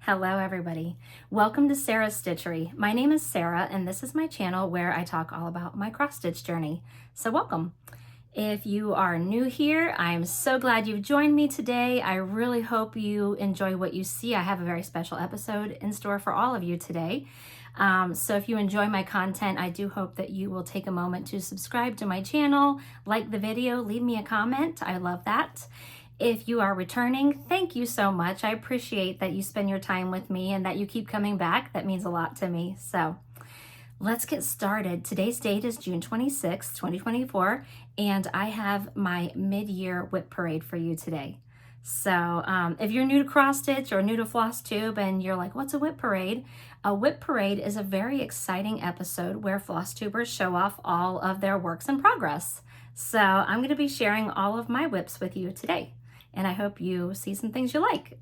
Hello everybody. Welcome to Sarah's Stitchery. My name is Sarah and this is my channel where I talk all about my cross stitch journey. So welcome. If you are new here, I'm so glad you've joined me today. I really hope you enjoy what you see. I have a very special episode in store for all of you today. So if you enjoy my content, I do hope that you will take a moment to subscribe to my channel, like the video, leave me a comment. I love that. If you are returning, thank you so much. I appreciate that you spend your time with me and that you keep coming back. That means a lot to me. So let's get started. Today's date is June 26, 2024, and I have my mid-year WIP parade for you today. So if you're new to cross stitch or new to Flosstube and you're like, what's a WIP parade? A WIP parade is a very exciting episode where Flosstubers show off all of their works in progress. So I'm going to be sharing all of my WIPs with you today. And I hope you see some things you like.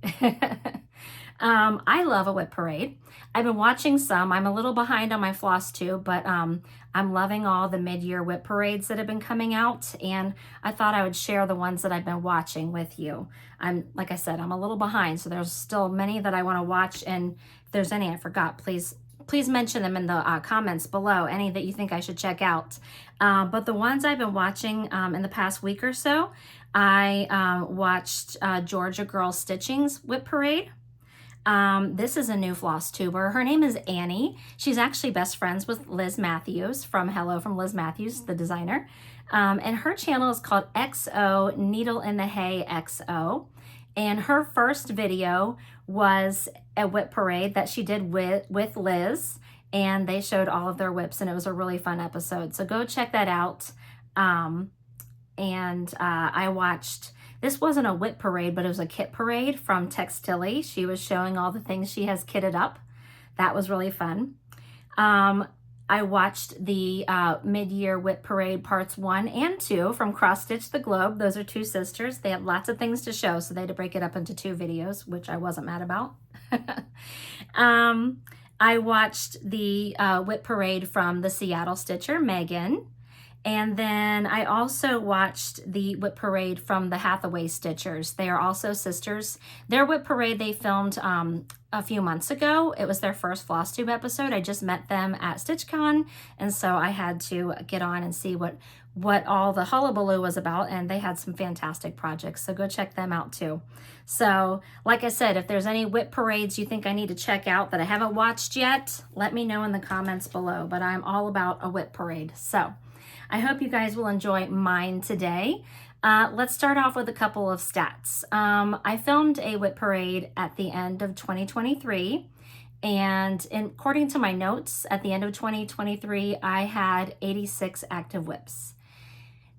I love a WIP parade. I've been watching some. I'm a little behind on my Flosstube, but I'm loving all the mid-year WIP parades that have been coming out, and I thought I would share the ones that I've been watching with you. Like I said, I'm a little behind, so there's still many that I want to watch, and if there's any I forgot, please mention them in the comments below, any that you think I should check out. But the ones I've been watching in the past week or so, I watched Georgia Girl Stitching's WIP Parade. This is a new Flosstuber. Her name is Annie. She's actually best friends with Liz Matthews from Hello from Liz Matthews, the designer. And her channel is called XO Needle in the Hay XO. And her first video was a WIP parade that she did with Liz, and they showed all of their WIPs, and it was a really fun episode. So go check that out. I watched, this wasn't a WIP parade, but it was a kit parade from Textilly. She was showing all the things she has kitted up. That was really fun. I watched the mid-year WIP parade parts 1 and 2 from Cross Stitch the Globe. Those are two sisters. They had lots of things to show, so they had to break it up into 2 videos, which I wasn't mad about. I watched the WIP parade from the Seattle Stitcher, Megan. And then I also watched the WIP parade from the Hathaway Stitchers. They are also sisters. Their WIP parade they filmed a few months ago. It was their first Flosstube episode. I just met them at StitchCon, and so I had to get on and see what all the hullabaloo was about, and they had some fantastic projects, so go check them out too. So like I said, if there's any WIP parades you think I need to check out that I haven't watched yet, let me know in the comments below, but I'm all about a WIP parade. So I hope you guys will enjoy mine today. Let's start off with a couple of stats. I filmed a WIP parade at the end of 2023, and according to my notes, at the end of 2023, I had 86 active WIPs.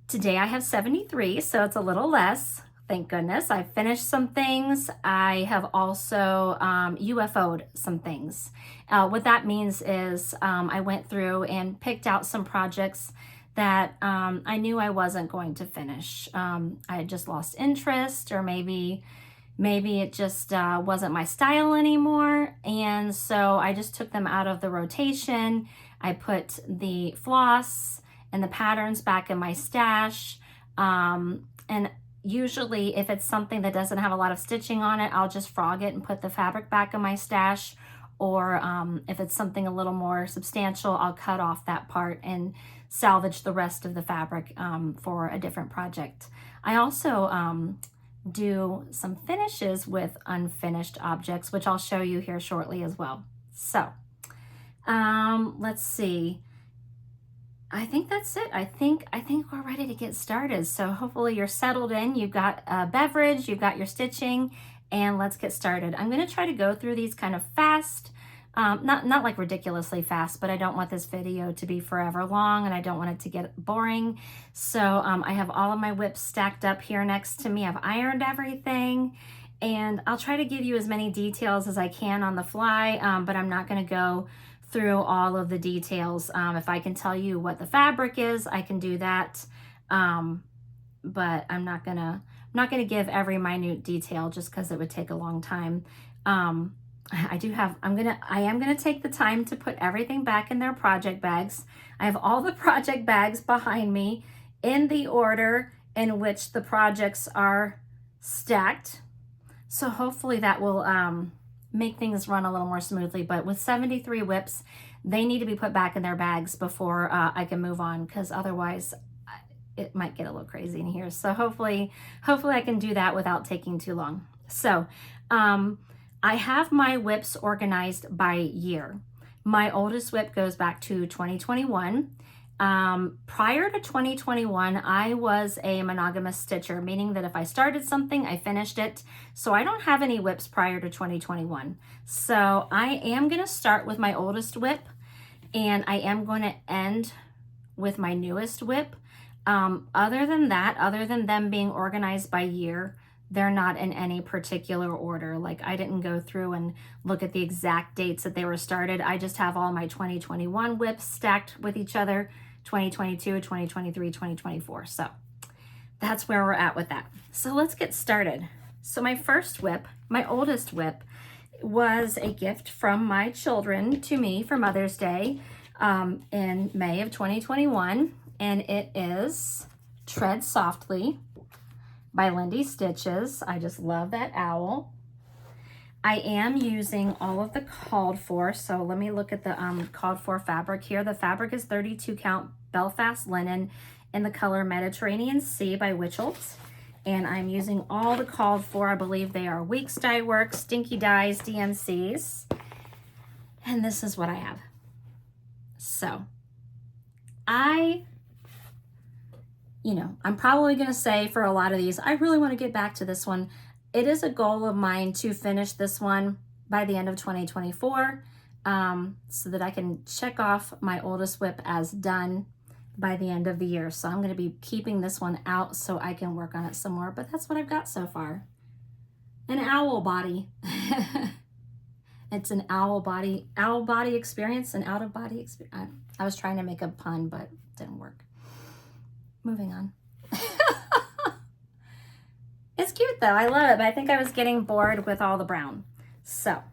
Today I have 73, so it's a little less. Thank goodness. I finished some things. I have also UFO'd some things. What that means is I went through and picked out some projects that I knew I wasn't going to finish. I had just lost interest, or maybe it just wasn't my style anymore. And so I just took them out of the rotation. I put the floss and the patterns back in my stash. And usually if it's something that doesn't have a lot of stitching on it, I'll just frog it and put the fabric back in my stash. Or if it's something a little more substantial, I'll cut off that part and salvage the rest of the fabric for a different project. I also do some finishes with unfinished objects, which I'll show you here shortly as well. So let's see. I think that's it. I think we're ready to get started. So hopefully you're settled in, you've got a beverage, you've got your stitching, and let's get started. I'm going to try to go through these kind of fast, not like ridiculously fast, but I don't want this video to be forever long, and I don't want it to get boring. So I have all of my WIPs stacked up here next to me. I've ironed everything, and I'll try to give you as many details as I can on the fly, but I'm not going to go through all of the details. If I can tell you what the fabric is, I can do that, but I'm not gonna give every minute detail just because it would take a long time. I am gonna take the time to put everything back in their project bags. I have all the project bags behind me in the order in which the projects are stacked. So hopefully that will make things run a little more smoothly. But with 73 WIPs, they need to be put back in their bags before I can move on, because otherwise it might get a little crazy in here. So hopefully I can do that without taking too long. So I have my WIPs organized by year. My oldest WIP goes back to 2021. Prior to 2021, I was a monogamous stitcher, meaning that if I started something, I finished it. So I don't have any WIPs prior to 2021. So I am going to start with my oldest WIP, and I am going to end with my newest WIP. Other than that, other than them being organized by year, they're not in any particular order. Like, I didn't go through and look at the exact dates that they were started. I just have all my 2021 WIPs stacked with each other, 2022, 2023, 2024. So that's where we're at with that. So let's get started. So my first WIP, my oldest WIP, was a gift from my children to me for Mother's Day in May of 2021. And it is Tread Softly by Lindy Stitches. I just love that owl. I am using all of the called for, so let me look at the called for fabric here. The fabric is 32 count Belfast linen in the color Mediterranean Sea by Witchelt. And I'm using all the called for. I believe they are Weeks Dye Works, Stinky Dyes, DMCs. And this is what I have. So I'm probably going to say for a lot of these, I really want to get back to this one. It is a goal of mine to finish this one by the end of 2024 so that I can check off my oldest WIP as done by the end of the year. So I'm going to be keeping this one out so I can work on it some more, but that's what I've got so far. An owl body. It's an owl body experience, an out of body experience. I was trying to make a pun, but it didn't work. Moving on. It's cute though, I love it, but I think I was getting bored with all the brown. So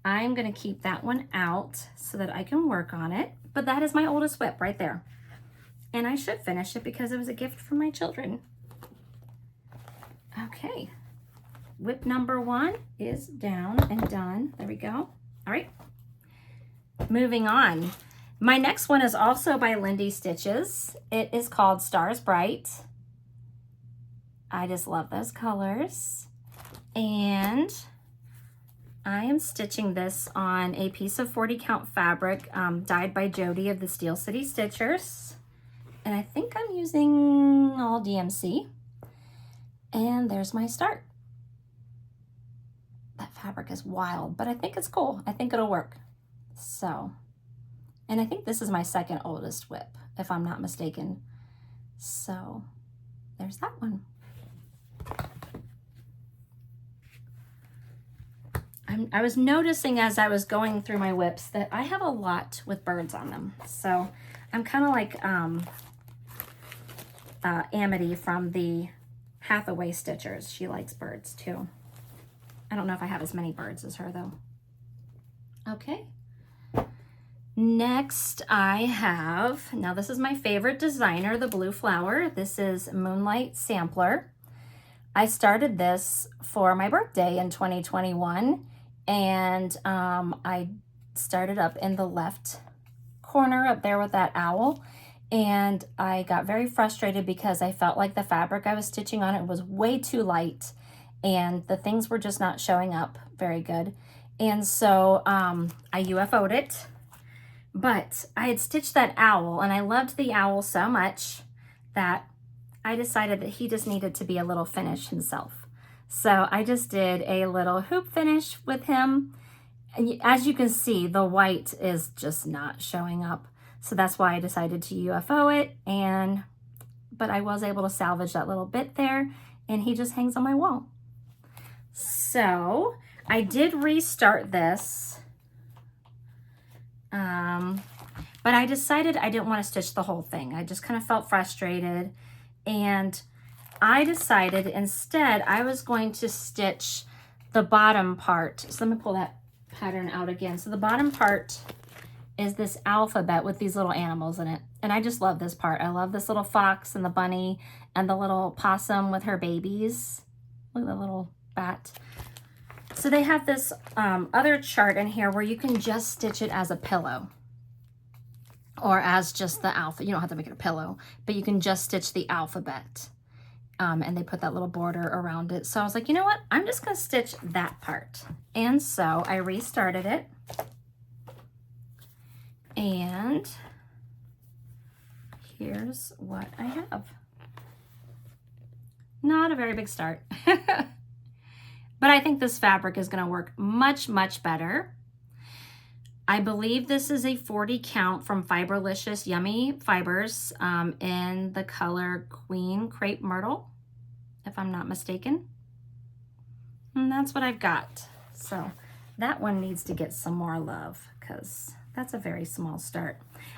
I'm gonna keep that one out so that I can work on it. But that is my oldest WIP right there. And I should finish it because it was a gift from my children. Okay, WIP number 1 is down and done. There we go. All right, moving on. My next one is also by Lindy Stitches. It is called Stars Bright. I just love those colors. And I am stitching this on a piece of 40 count fabric dyed by Jody of the Steel City Stitchers. And I think I'm using all DMC. And there's my start. That fabric is wild, but I think it's cool. I think it'll work. So, and I think this is my second oldest WIP, if I'm not mistaken. So there's that one. I was noticing as I was going through my WIPs that I have a lot with birds on them. So I'm kind of like Amity from the Hathaway Stitchers. She likes birds too. I don't know if I have as many birds as her though. Okay. Next I have, now this is my favorite designer, the Blue Flower. This is Moonlight Sampler. I started this for my birthday in 2021, and I started up in the left corner up there with that owl, and I got very frustrated because I felt like the fabric I was stitching on it was way too light and the things were just not showing up very good. And so I UFO'd it. But I had stitched that owl, and I loved the owl so much that I decided that he just needed to be a little finish himself. So I just did a little hoop finish with him. And as you can see, the white is just not showing up. So that's why I decided to UFO it. But I was able to salvage that little bit there, and he just hangs on my wall. So I did restart this. But I decided I didn't want to stitch the whole thing. I just kind of felt frustrated, and I decided instead I was going to stitch the bottom part. So let me pull that pattern out again. So the bottom part is this alphabet with these little animals in it, and I just love this part. I love this little fox and the bunny and the little possum with her babies. Look at the little bat. So they have this other chart in here where you can just stitch it as a pillow or as just the alpha. You don't have to make it a pillow, but you can just stitch the alphabet. And they put that little border around it. So I was like, you know what? I'm just gonna stitch that part. And so I restarted it. And here's what I have. Not a very big start. But I think this fabric is gonna work much, much better. I believe this is a 40 count from Fiberlicious Yummy Fibers in the color Queen Crepe Myrtle, if I'm not mistaken. And that's what I've got. So that one needs to get some more love because that's a very small start.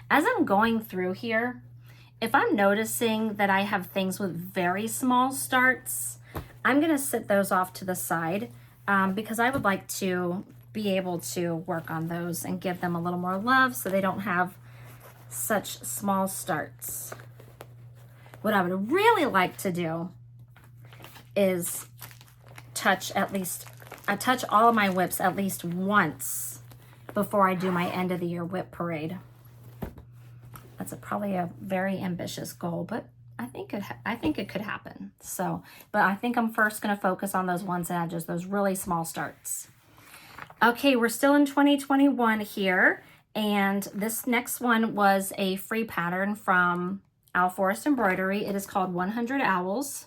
As I'm going through here, if I'm noticing that I have things with very small starts, I'm gonna sit those off to the side because I would like to be able to work on those and give them a little more love so they don't have such small starts. What I would really like to do is touch all of my WIPs at least once before I do my end of the year WIP parade. That's probably a very ambitious goal, but I think it could happen. So, but I think I'm first going to focus on those ones that have just those really small starts. Okay, we're still in 2021 here, and this next one was a free pattern from Owl Forest Embroidery. It is called 100 Owls.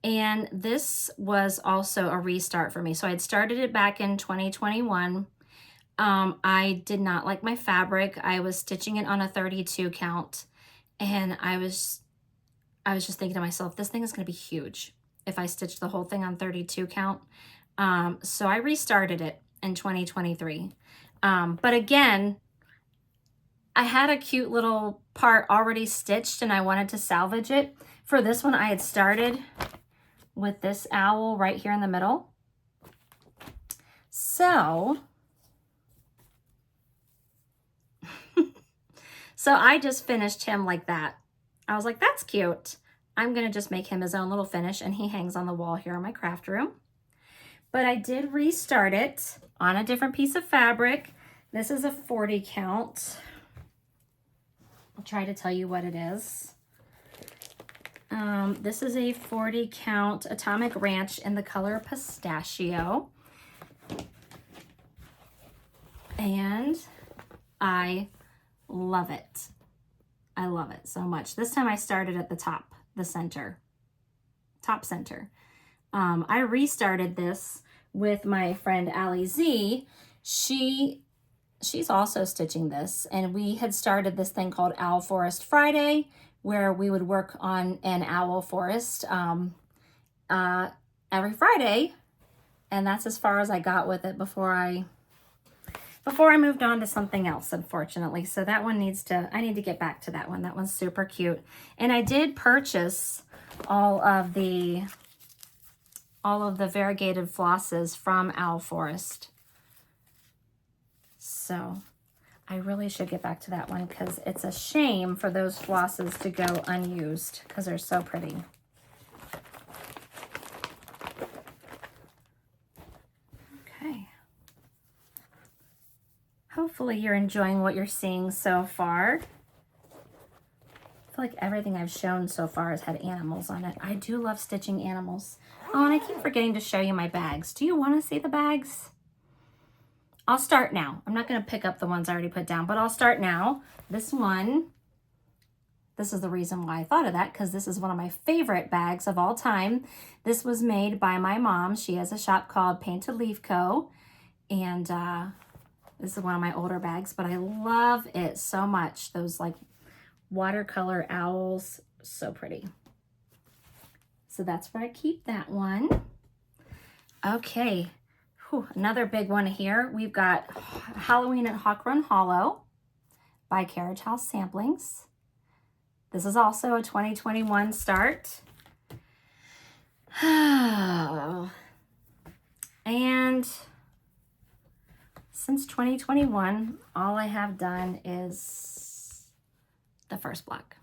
And this was also a restart for me. So I had started it back in 2021. I did not like my fabric. I was stitching it on a 32 count. And I was just thinking to myself, this thing is going to be huge if I stitch the whole thing on 32 count. So I restarted it in 2023. But again, I had a cute little part already stitched and I wanted to salvage it. For this one, I had started with this owl right here in the middle. So, I just finished him like that. I was like, that's cute. I'm gonna just make him his own little finish and he hangs on the wall here in my craft room. But I did restart it on a different piece of fabric. This is a 40 count. I'll try to tell you what it is. This is a 40 count Atomic Ranch in the color Pistachio. And I love it. I love it so much. This time I started at the top, the center, top center. I restarted this with my friend Allie Z. She's also stitching this, and we had started this thing called Owl Forest Friday, where we would work on an owl forest every Friday, and that's as far as I got with it before I moved on to something else, unfortunately. So that one I need to get back to that one. That one's super cute. And I did purchase all of the variegated flosses from Owl Forest. So I really should get back to that one because it's a shame for those flosses to go unused because they're so pretty. Okay. Hopefully you're enjoying what you're seeing so far. I feel like everything I've shown so far has had animals on it. I do love stitching animals. Oh, and I keep forgetting to show you my bags. Do you want to see the bags? I'll start now. I'm not going to pick up the ones I already put down, but I'll start now. This one, this is the reason why I thought of that, because this is one of my favorite bags of all time. This was made by my mom. She has a shop called Painted Leaf Co. And this is one of my older bags, but I love it so much. Those like watercolor owls, so pretty. So that's where I keep that one. Okay. Whew, another big one here. We've got Halloween at Hawk Run Hollow by Carriage House Samplings. This is also a 2021 start. And since 2021, all I have done is the first block.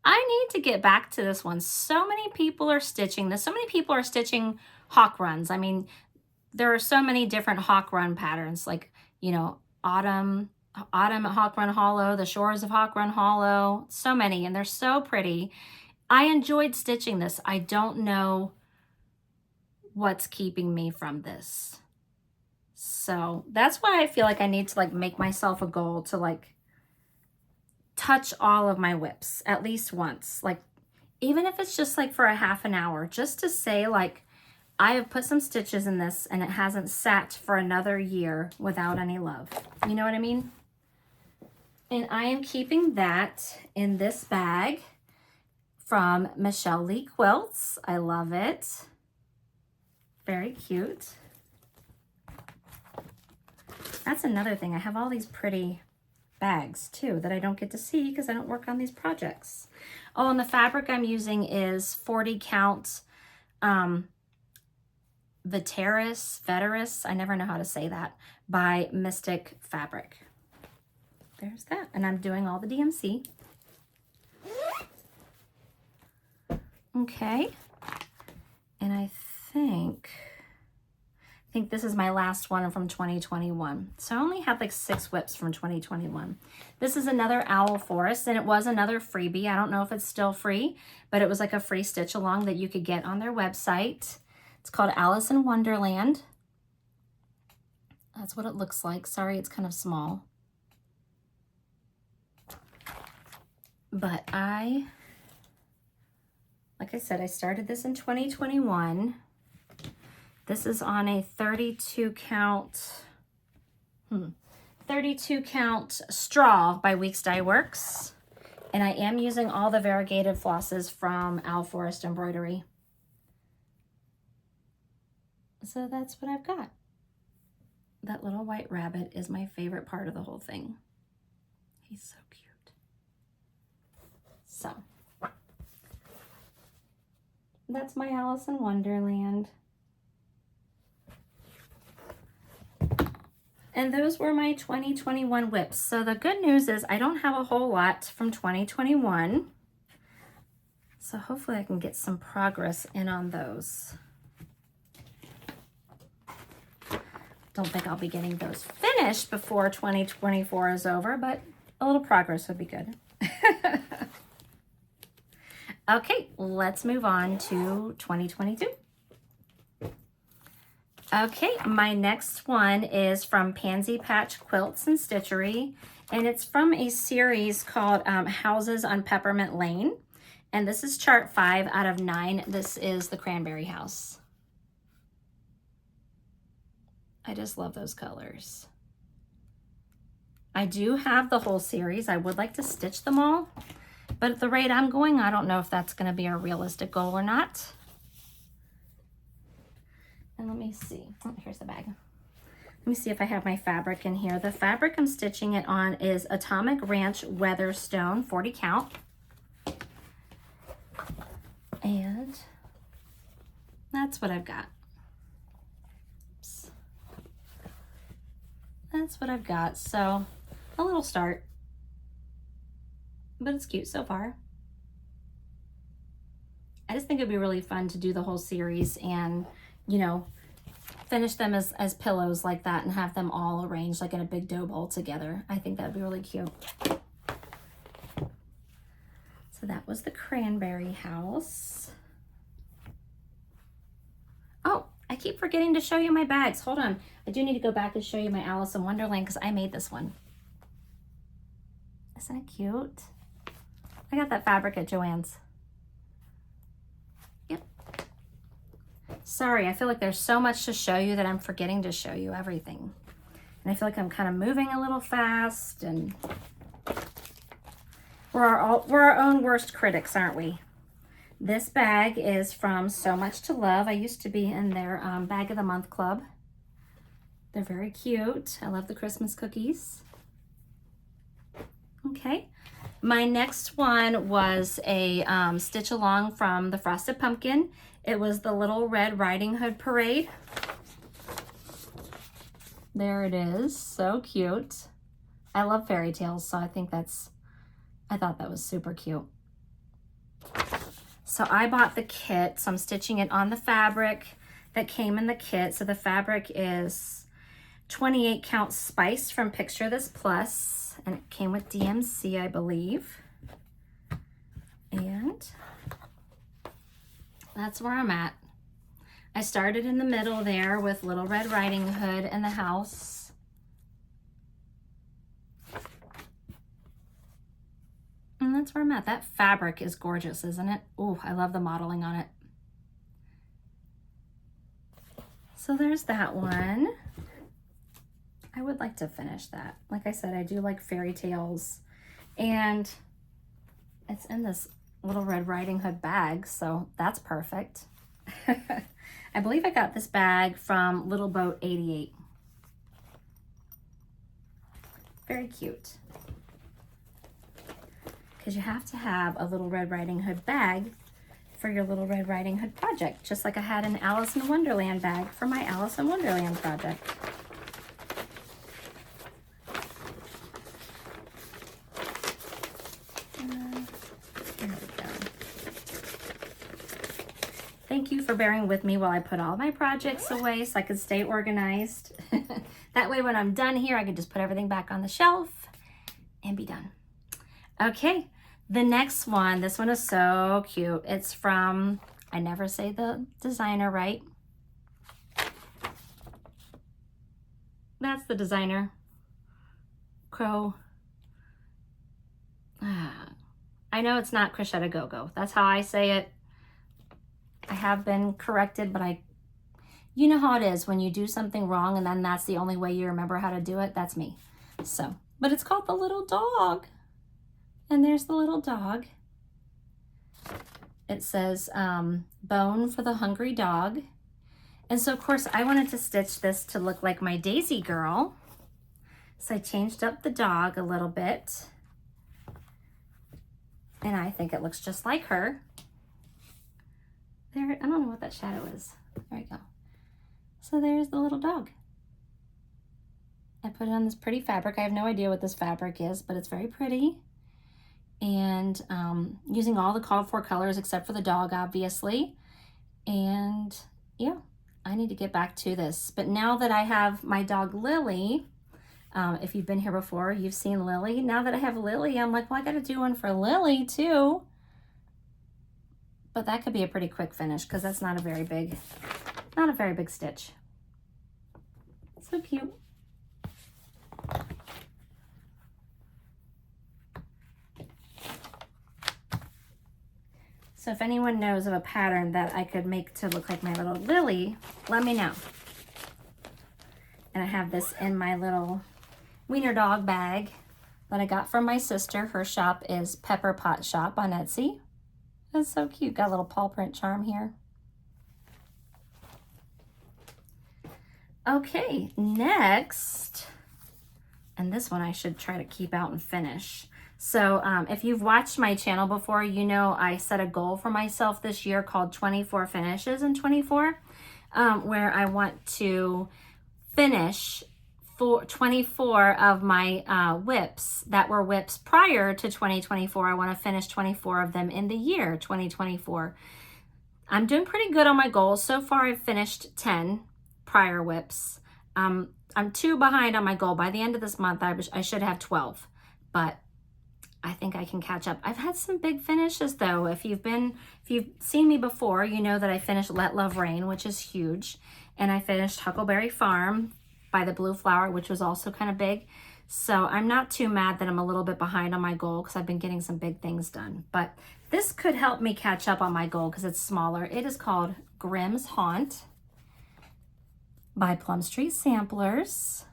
I need to get back to this one. So many people are stitching this. So many people are stitching hawk runs. I mean, there are so many different hawk run patterns, like, you know, autumn at Hawk Run Hollow, the shores of Hawk Run Hollow, so many, and they're so pretty. I enjoyed stitching this. I don't know what's keeping me from this. So that's why I feel like I need to like make myself a goal to like touch all of my WIPs at least once. Like, even if it's just like for a half an hour, just to say like, I have put some stitches in this and it hasn't sat for another year without any love. You know what I mean? And I am keeping that in this bag from Michelle Lee Quilts. I love it. Very cute. That's another thing. I have all these pretty bags too that I don't get to see because I don't work on these projects. Oh, and the fabric I'm using is 40 count Veteris, I never know how to say that, by Mystic Fabric. There's that. And I'm doing all the DMC. Okay. And I think this is my last one from 2021. So I only have like 6 WIPs from 2021. This is another Owl Forest, and it was another freebie. I don't know if it's still free, but it was like a free stitch along that you could get on their website. It's called Alice in Wonderland. That's what it looks like. Sorry, it's kind of small. But like I said, I started this in 2021. This is on a 32 count straw by Weeks Dye Works. And I am using all the variegated flosses from Owl Forest Embroidery. So that's what I've got. That little white rabbit is my favorite part of the whole thing. He's so cute. So that's my Alice in Wonderland. And those were my 2021 WIPs. So the good news is I don't have a whole lot from 2021. So hopefully I can get some progress in on those. Don't think I'll be getting those finished before 2024 is over, but a little progress would be good. Okay, let's move on to 2022. Okay, my next one is from Pansy Patch Quilts and Stitchery, and it's from a series called Houses on Peppermint Lane. And this is chart 5 out of 9. This is the Cranberry House. I just love those colors. I do have the whole series. I would like to stitch them all, but at the rate I'm going, I don't know if that's going to be a realistic goal or not. And let me see. Oh, here's the bag. Let me see if I have my fabric in here. The fabric I'm stitching it on is Atomic Ranch Weatherstone 40 count. And that's what I've got. Oops. That's what I've got. So a little start, but it's cute so far. I just think it'd be really fun to do the whole series and, you know, finish them as pillows like that and have them all arranged like in a big dough bowl together. I think that'd be really cute. So that was the Cranberry House. Oh, I keep forgetting to show you my bags. Hold on. I do need to go back and show you my Alice in Wonderland because I made this one. Isn't it cute? I got that fabric at Joann's. Yep. Sorry, I feel like there's so much to show you that I'm forgetting to show you everything. And I feel like I'm kind of moving a little fast, and we're our own worst critics, aren't we? This bag is from So Much to Love. I used to be in their Bag of the Month club. They're very cute. I love the Christmas cookies. Okay. My next one was a stitch along from the Frosted Pumpkin. It was the Little Red Riding Hood Parade. There it is. So cute. I love fairy tales, so I thought that was super cute. So I bought the kit, so I'm stitching it on the fabric that came in the kit. So the fabric is 28 count spice from Picture This Plus, and it came with DMC, I believe. And that's where I'm at. I started in the middle there with Little Red Riding Hood and the house. And that's where I'm at. That fabric is gorgeous, isn't it? Oh, I love the modeling on it. So there's that one. I would like to finish that. Like I said, I do like fairy tales. And it's in this Little Red Riding Hood bag, so that's perfect. I believe I got this bag from Little Boat 88. Very cute. Because you have to have a Little Red Riding Hood bag for your Little Red Riding Hood project, just like I had an Alice in Wonderland bag for my Alice in Wonderland project. Thank you for bearing with me while I put all my projects away so I could stay organized. That way when I'm done here, I can just put everything back on the shelf and be done. Okay, the next one, this one is so cute. It's from, I never say the designer right. That's the designer. Crow. I know it's not Crochet Go-Go. That's how I say it. I have been corrected, but you know how it is when you do something wrong and then that's the only way you remember how to do it. That's me. So, but it's called The Little Dog. And there's the little dog. It says bone for the hungry dog. And so of course I wanted to stitch this to look like my Daisy girl. So I changed up the dog a little bit. And I think it looks just like her. There, I don't know what that shadow is. There we go. So there's the little dog. I put it on this pretty fabric. I have no idea what this fabric is, but it's very pretty. And using all the called for colors except for the dog, obviously. And yeah, I need to get back to this. But now that I have my dog Lily, if you've been here before, you've seen Lily. Now that I have Lily, I'm like, well, I got to do one for Lily too. But that could be a pretty quick finish because that's not a very big stitch. So cute. So if anyone knows of a pattern that I could make to look like my little Lily, let me know. And I have this in my little wiener dog bag that I got from my sister. Her shop is Pepper Pot Shop on Etsy. That's so cute. Got a little paw print charm here. Okay, next, and this one I should try to keep out and finish. So if you've watched my channel before, you know I set a goal for myself this year called 24 Finishes in 24, where I want to finish 24 of my WIPs that were WIPs prior to 2024. I want to finish 24 of them in the year 2024. I'm doing pretty good on my goals. So far I've finished 10 prior WIPs. I'm 2 behind on my goal. By the end of this month I should have 12, but I think I can catch up. I've had some big finishes though. If you've seen me before, you know that I finished Let Love Rain, which is huge, and I finished Huckleberry Farm by the Blue Flower, which was also kind of big. So I'm not too mad that I'm a little bit behind on my goal because I've been getting some big things done. But this could help me catch up on my goal because it's smaller. It is called Grimm's Haunt by Plum Street Samplers.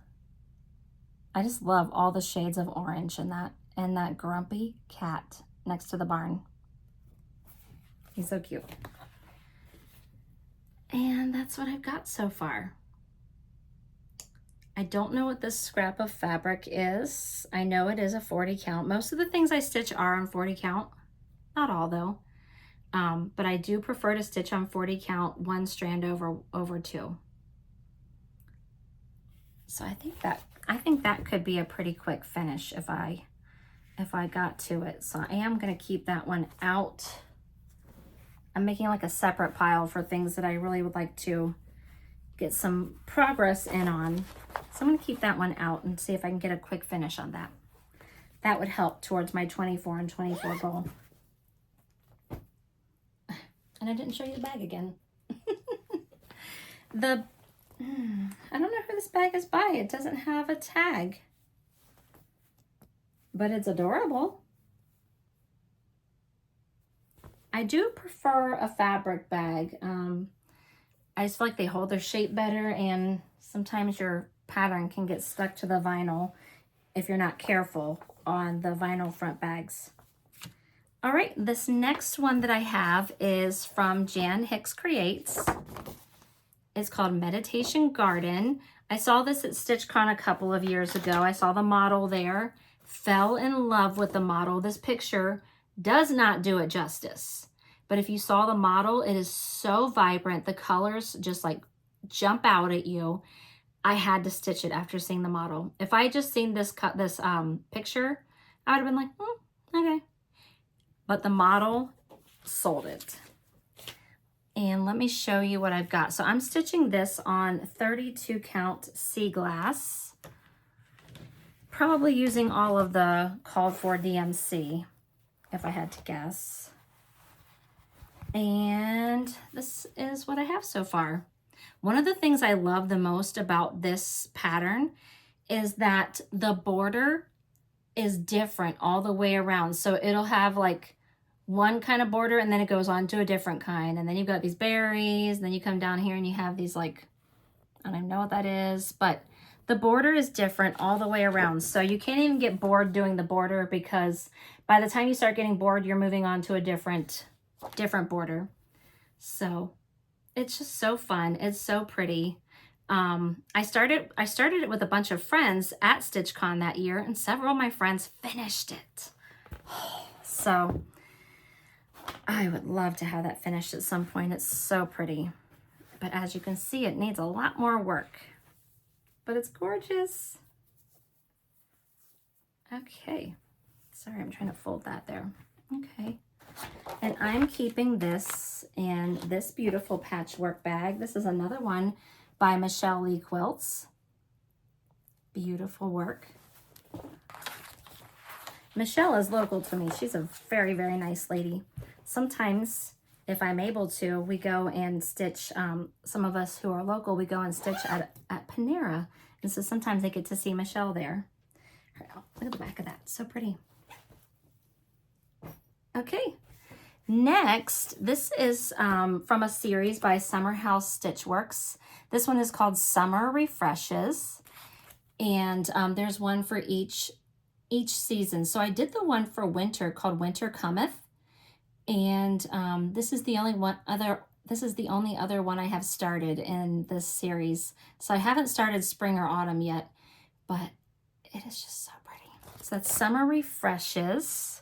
I just love all the shades of orange in that, and that grumpy cat next to the barn. He's so cute. And that's what I've got so far. I don't know what this scrap of fabric is. I know it is a 40 count. Most of the things I stitch are on 40 count. Not all though. But I do prefer to stitch on 40 count, 1 strand over 2. So I think that could be a pretty quick finish if I got to it. So I am gonna keep that one out. I'm making like a separate pile for things that I really would like to get some progress in on. So I'm going to keep that one out and see if I can get a quick finish on that. That would help towards my 24 and 24 goal. And I didn't show you the bag again. I don't know who this bag is by. It doesn't have a tag. But it's adorable. I do prefer a fabric bag. I just feel like they hold their shape better, and sometimes your pattern can get stuck to the vinyl if you're not careful on the vinyl front bags. All right, this next one that I have is from Jan Hicks Creates. It's called Meditation Garden. I saw this at StitchCon a couple of years ago. I saw the model there, fell in love with the model. This picture does not do it justice. But if you saw the model, it is so vibrant. The colors just like jump out at you. I had to stitch it after seeing the model. If I had just seen this picture, I would have been like, okay. But the model sold it. And let me show you what I've got. So I'm stitching this on 32 count sea glass, probably using all of the called for DMC, if I had to guess. And this is what I have so far. One of the things I love the most about this pattern is that the border is different all the way around. So it'll have like one kind of border and then it goes on to a different kind. And then you've got these berries, and then you come down here and you have these like, I don't even know what that is, but the border is different all the way around. So you can't even get bored doing the border, because by the time you start getting bored, you're moving on to a different border. So it's just so fun. It's so pretty. I started it with a bunch of friends at StitchCon that year, and several of my friends finished it. So I would love to have that finished at some point. It's so pretty. But as you can see, it needs a lot more work. But it's gorgeous. Okay. Sorry, I'm trying to fold that there. Okay. And I'm keeping this in this beautiful patchwork bag. This is another one by Michelle Lee Quilts. Beautiful work. Michelle is local to me. She's a very, very nice lady. Sometimes, if I'm able to, we go and stitch, some of us who are local, we go and stitch at Panera. And so sometimes I get to see Michelle there. Look at the back of that. So pretty. Okay. Next, this is from a series by Summer House Stitchworks. This one is called Summer Refreshes. And there's one for each season. So I did the one for winter called Winter Cometh. And this is the only other one I have started in this series. So I haven't started spring or autumn yet, but it is just so pretty. So that's Summer Refreshes.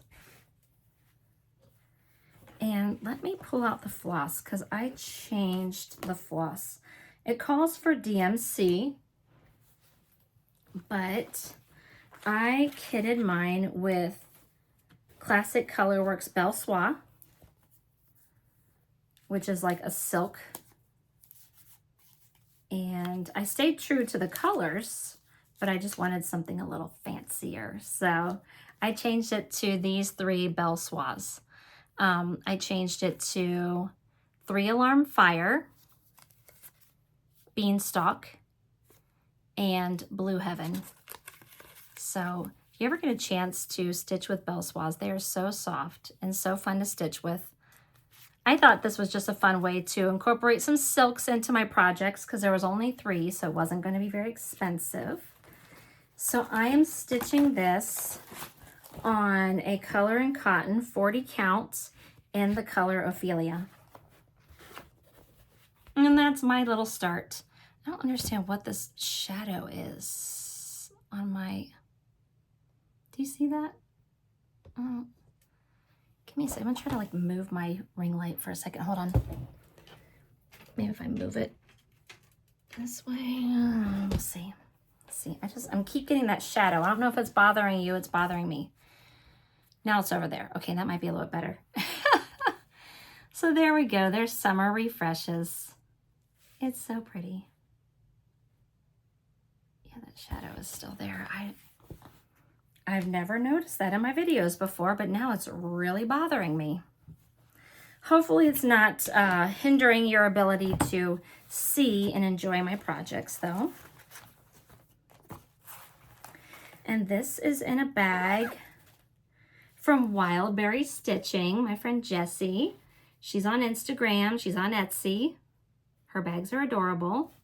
And let me pull out the floss, because I changed the floss. It calls for DMC, but I kitted mine with Classic Colorworks Belle Soie, which is like a silk. And I stayed true to the colors, but I just wanted something a little fancier. So I changed it to these 3 Belle Soies. I changed it to 3 Alarm Fire, Beanstalk, and Blue Heaven. So if you ever get a chance to stitch with Belle Soies, they are so soft and so fun to stitch with. I thought this was just a fun way to incorporate some silks into my projects, because there was only 3, so it wasn't going to be very expensive. So I am stitching this on a color and cotton 40 count in the color Ophelia. And that's my little start. I don't understand what this shadow is on my, do you see that? Give me a second. I'm gonna try to like move my ring light for a second. Hold on. Maybe if I move it this way, we'll see. Let's see. I'm keep getting that shadow. I don't know if it's bothering you. It's bothering me. Now it's over there. Okay, that might be a little bit better. So there we go. There's Summer Refreshes. It's so pretty. Yeah, that shadow is still there. I've never noticed that in my videos before, but now it's really bothering me. Hopefully it's not hindering your ability to see and enjoy my projects though. And this is in a bag from Wildberry Stitching, my friend Jessie. She's on Instagram, she's on Etsy. Her bags are adorable.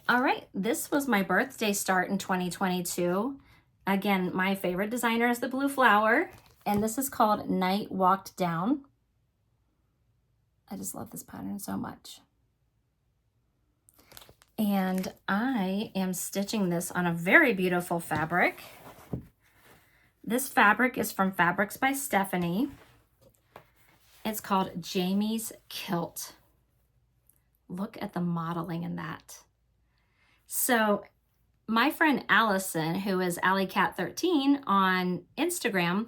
All right, this was my birthday start in 2022. Again, my favorite designer is the Blue Flower, and this is called Night Walked Down. I just love this pattern so much. And I am stitching this on a very beautiful fabric. This fabric is from Fabrics by Stephanie. It's called Jamie's Kilt. Look at the modeling in that. So my friend Allison, who is AllieCat13 on Instagram,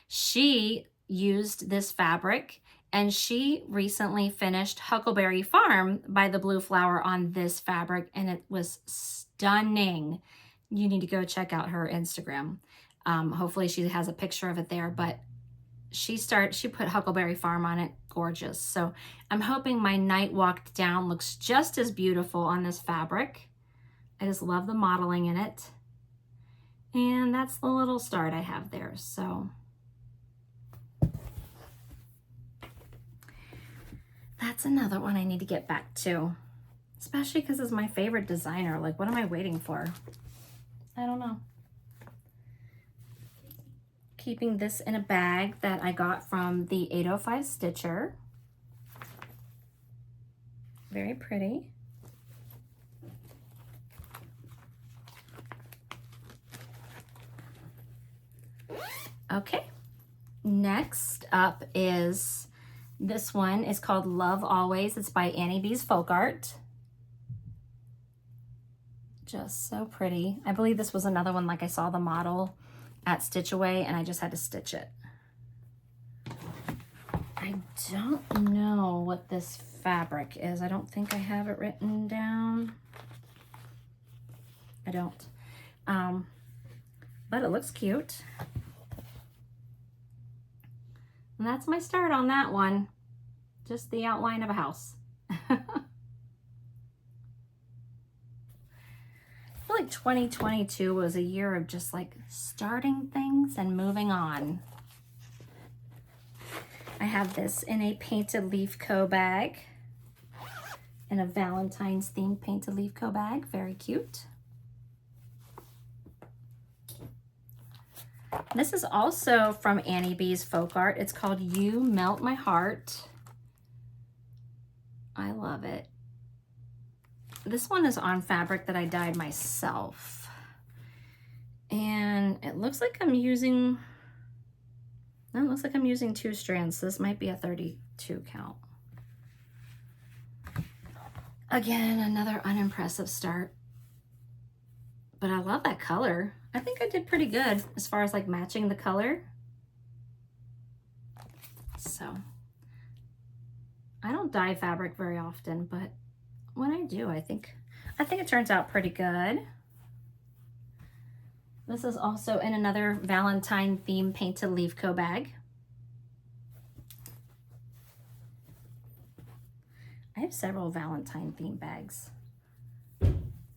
she used this fabric and she recently finished Huckleberry Farm by the Blue Flower on this fabric, and it was stunning. You need to go check out her Instagram. Hopefully she has a picture of it there, but she put Huckleberry Farm on it. Gorgeous. So I'm hoping my Night Walked Down looks just as beautiful on this fabric. I just love the modeling in it. And that's the little start I have there. So that's another one I need to get back to, especially because it's my favorite designer. Like, what am I waiting for? I don't know. Keeping this in a bag that I got from the 805 Stitcher. Very pretty. Okay, next up is, this one is called Love Always. It's by Annie B's Folk Art. Just so pretty. I believe this was another one, like I saw the model at Stitch Away and I just had to stitch it. I don't know what this fabric is. I don't think I have it written down. I don't. But it looks cute. And that's my start on that one. Just the outline of a house. I feel like 2022 was a year of just like starting things and moving on. I have this in a Painted Leaf Co bag. In a Valentine's themed Painted Leaf Co bag. Very cute. This is also from Annie B's Folk Art. It's called You Melt My Heart. I love it. This one is on fabric that I dyed myself. And it looks like I'm using, two strands. So this might be a 32 count. Again, another unimpressive start. But I love that color. I think I did pretty good as far as like matching the color. So I don't dye fabric very often, but when I do, I think it turns out pretty good. This is also in another Valentine theme Painted Leaf Co bag. I have several Valentine theme bags.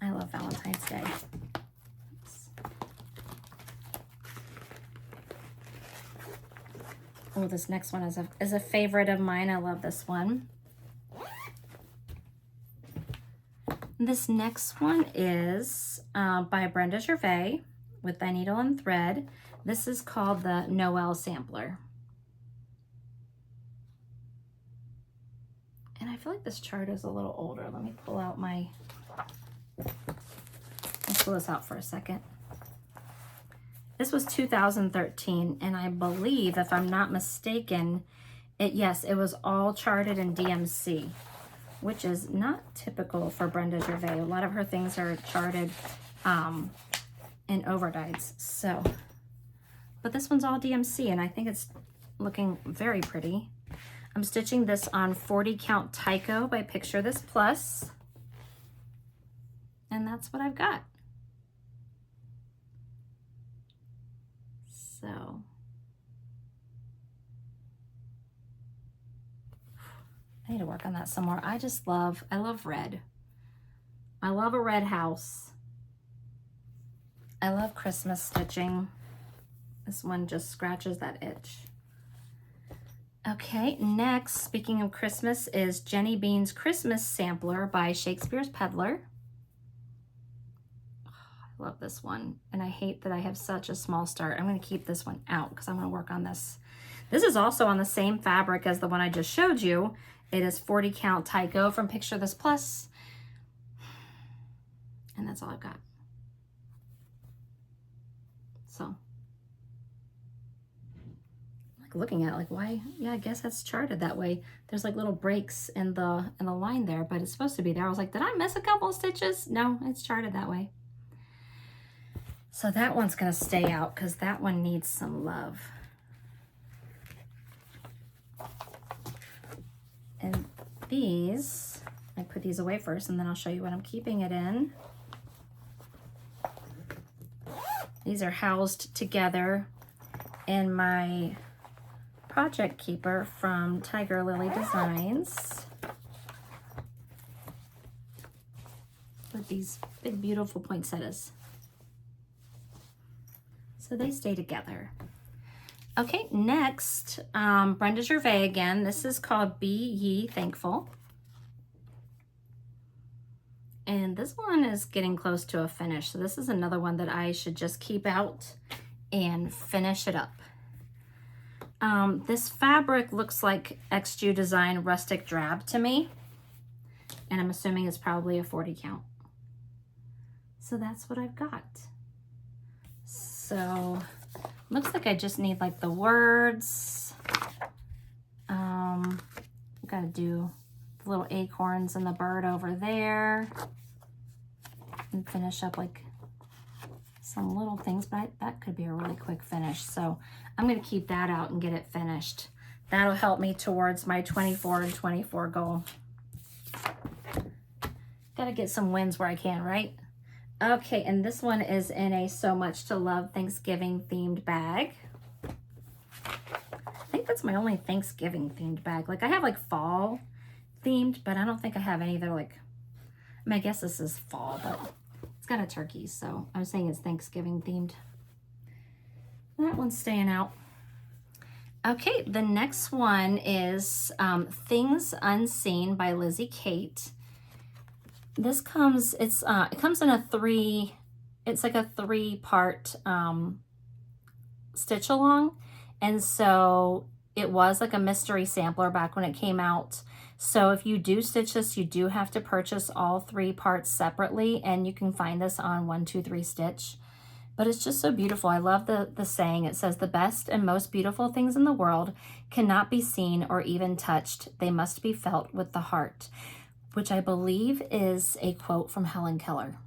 I love Valentine's Day. Oops. Oh, this next one is a favorite of mine. I love this one. This next one is by Brenda Gervais with Thy Needle and Thread. This is called the Noel Sampler. And I feel like this chart is a little older. Let me pull out my, let's pull this out for a second. This was 2013, and I believe, if I'm not mistaken, yes, it was all charted in DMC, which is not typical for Brenda Gervais. A lot of her things are charted in overdyes. So, but this one's all DMC, and I think it's looking very pretty. I'm stitching this on 40 count Tyco by Picture This Plus. And that's what I've got. So I need to work on that some more. I love red. I love a red house. I love Christmas stitching. This one just scratches that itch. Okay, next, speaking of Christmas, is Jenny Bean's Christmas Sampler by Shakespeare's Peddler. Oh, I love this one, and I hate that I have such a small start. I'm going to keep this one out because I'm going to work on this. This is also on the same fabric as the one I just showed you. It is 40 count Tyco from Picture This Plus. And that's all I've got. So, like looking at it, like why? Yeah, I guess that's charted that way. There's like little breaks in the line there, but it's supposed to be there. I was like, did I miss a couple of stitches? No, it's charted that way. So that one's gonna stay out because that one needs some love. And these, I put these away first and then I'll show you what I'm keeping it in. These are housed together in my project keeper from Tiger Lily Designs with these big beautiful poinsettias. So they stay together. Okay, next, Brenda Gervais again. This is called Be Ye Thankful. And this one is getting close to a finish. So this is another one that I should just keep out and finish it up. This fabric looks like XJU Design Rustic Drab to me. And I'm assuming it's probably a 40 count. So that's what I've got. So looks like I just need like the words. I've got to do the little acorns and the bird over there. And finish up like some little things, but that could be a really quick finish. So I'm going to keep that out and get it finished. That'll help me towards my 24 and 24 goal. Got to get some wins where I can, right? Okay, and this one is in a So Much to Love Thanksgiving themed bag. I think that's my only Thanksgiving themed bag. Like I have like fall themed, but I don't think I have any that are like, I mean, I guess this is fall, but it's got a turkey, so I'm saying it's Thanksgiving themed. That one's staying out. Okay, the next one is Things Unseen by Lizzie Kate. This comes, it comes in it's like a 3-part stitch along. And so it was like a mystery sampler back when it came out. So if you do stitch this, you do have to purchase all 3 parts separately, and you can find this on 123 Stitch. But it's just so beautiful. I love the saying. It says, the best and most beautiful things in the world cannot be seen or even touched. They must be felt with the heart, which I believe is a quote from Helen Keller.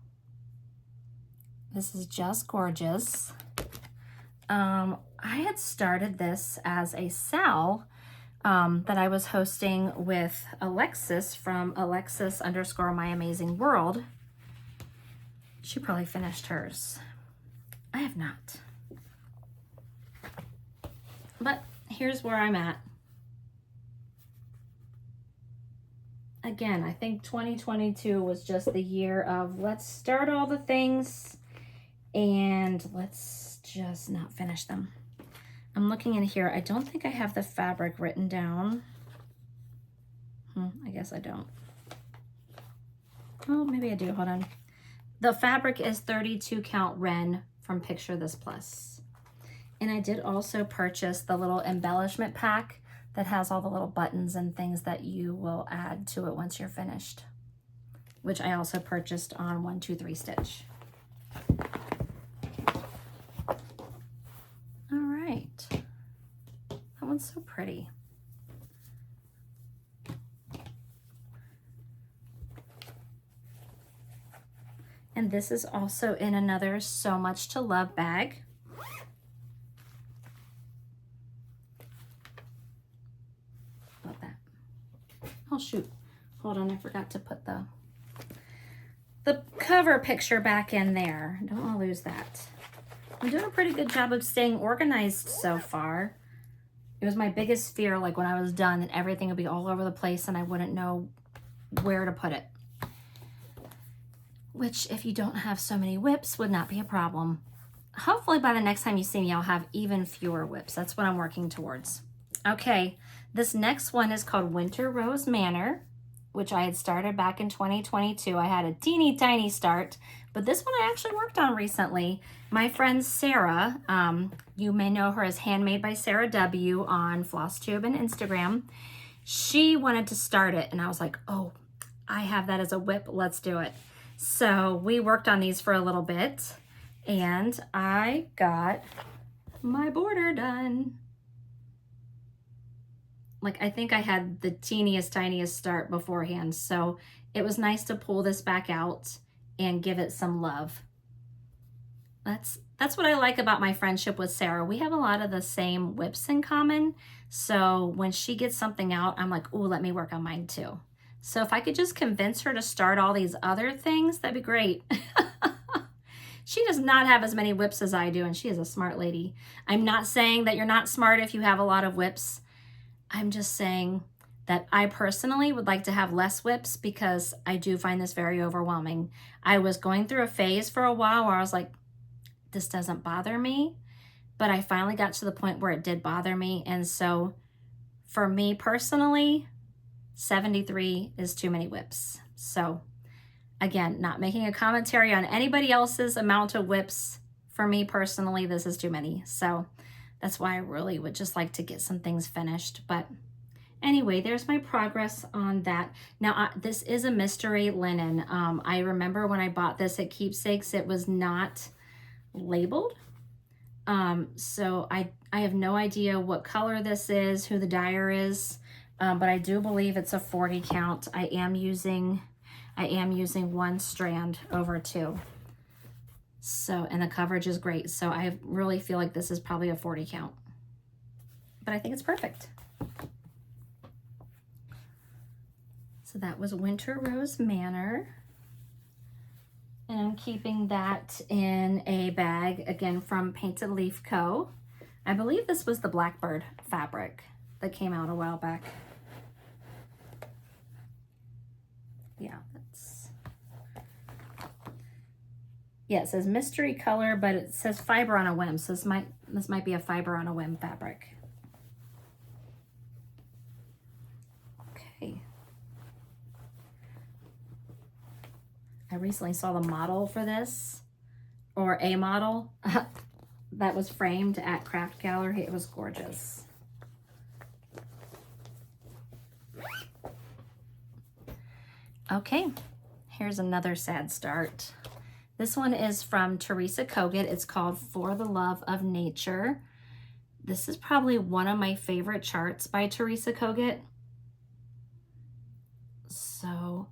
This is just gorgeous. I had started this as a sale that I was hosting with Alexis from Alexis_My Amazing World. She probably finished hers. I have not. But here's where I'm at. Again, I think 2022 was just the year of let's start all the things and let's just not finish them. I'm looking in here. I don't think I have the fabric written down. I guess I don't. Oh, maybe I do. Hold on. The fabric is 32 count Ren from Picture This Plus. And I did also purchase the little embellishment pack that has all the little buttons and things that you will add to it once you're finished, which I also purchased on 123 Stitch. All right. That one's so pretty. And this is also in another So Much to Love bag. hold on, I forgot to put the cover picture back in there. Don't want to lose that. I'm doing a pretty good job of staying organized so far. It was my biggest fear, like when I was done, that everything would be all over the place and I wouldn't know where to put it. Which, if you don't have so many WIPs, would not be a problem. Hopefully by the next time you see me, I'll have even fewer WIPs. That's what I'm working towards. Okay, this next one is called Winter Rose Manor, which I had started back in 2022. I had a teeny tiny start, but this one I actually worked on recently. My friend Sarah, you may know her as Handmade by Sarah W on Flosstube and Instagram. She wanted to start it, and I was like, oh, I have that as a WIP, let's do it. So we worked on these for a little bit, and I got my border done. Like, I think I had the teeniest, tiniest start beforehand, so it was nice to pull this back out and give it some love. That's what I like about my friendship with Sarah. We have a lot of the same WIPs in common, so when she gets something out, I'm like, ooh, let me work on mine too. So if I could just convince her to start all these other things, that'd be great. She does not have as many WIPs as I do, and she is a smart lady. I'm not saying that you're not smart if you have a lot of WIPs. I'm just saying that I personally would like to have less WIPs because I do find this very overwhelming. I was going through a phase for a while where I was like, this doesn't bother me, but I finally got to the point where it did bother me. And so for me personally, 73 is too many WIPs. So again, not making a commentary on anybody else's amount of WIPs. For me personally, this is too many. So that's why I really would just like to get some things finished. But anyway, there's my progress on that. Now, this is a mystery linen. I remember when I bought this at Keepsakes, it was not labeled. So I have no idea what color this is, who the dyer is, but I do believe it's a 40 count. I am using one strand over two. So, and the coverage is great. So I really feel like this is probably a 40 count, but I think it's perfect. So that was Winter Rose Manor. And I'm keeping that in a bag, again, from Painted Leaf Co. I believe this was the Blackbird fabric that came out a while back. Yeah, yeah, it says mystery color, but it says fiber on a whim. So this might be a fiber on a whim fabric. Okay. I recently saw the model for this, or a model that was framed at Craft Gallery. It was gorgeous. Okay, here's another sad start. This one is from Teresa Kogut. It's called For the Love of Nature. This is probably one of my favorite charts by Teresa Kogut. So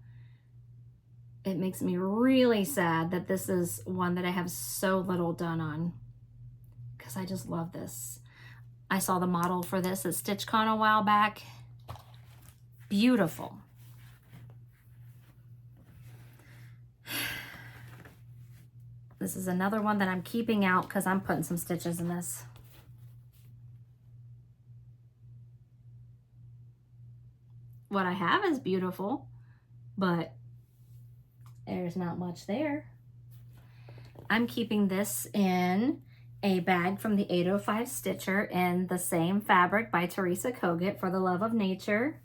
it makes me really sad that this is one that I have so little done on, because I just love this. I saw the model for this at StitchCon a while back. Beautiful. This is another one that I'm keeping out because I'm putting some stitches in this. What I have is beautiful, but there's not much there. I'm keeping this in a bag from the 805 Stitcher in the same fabric by Teresa Kogut, For the Love of Nature.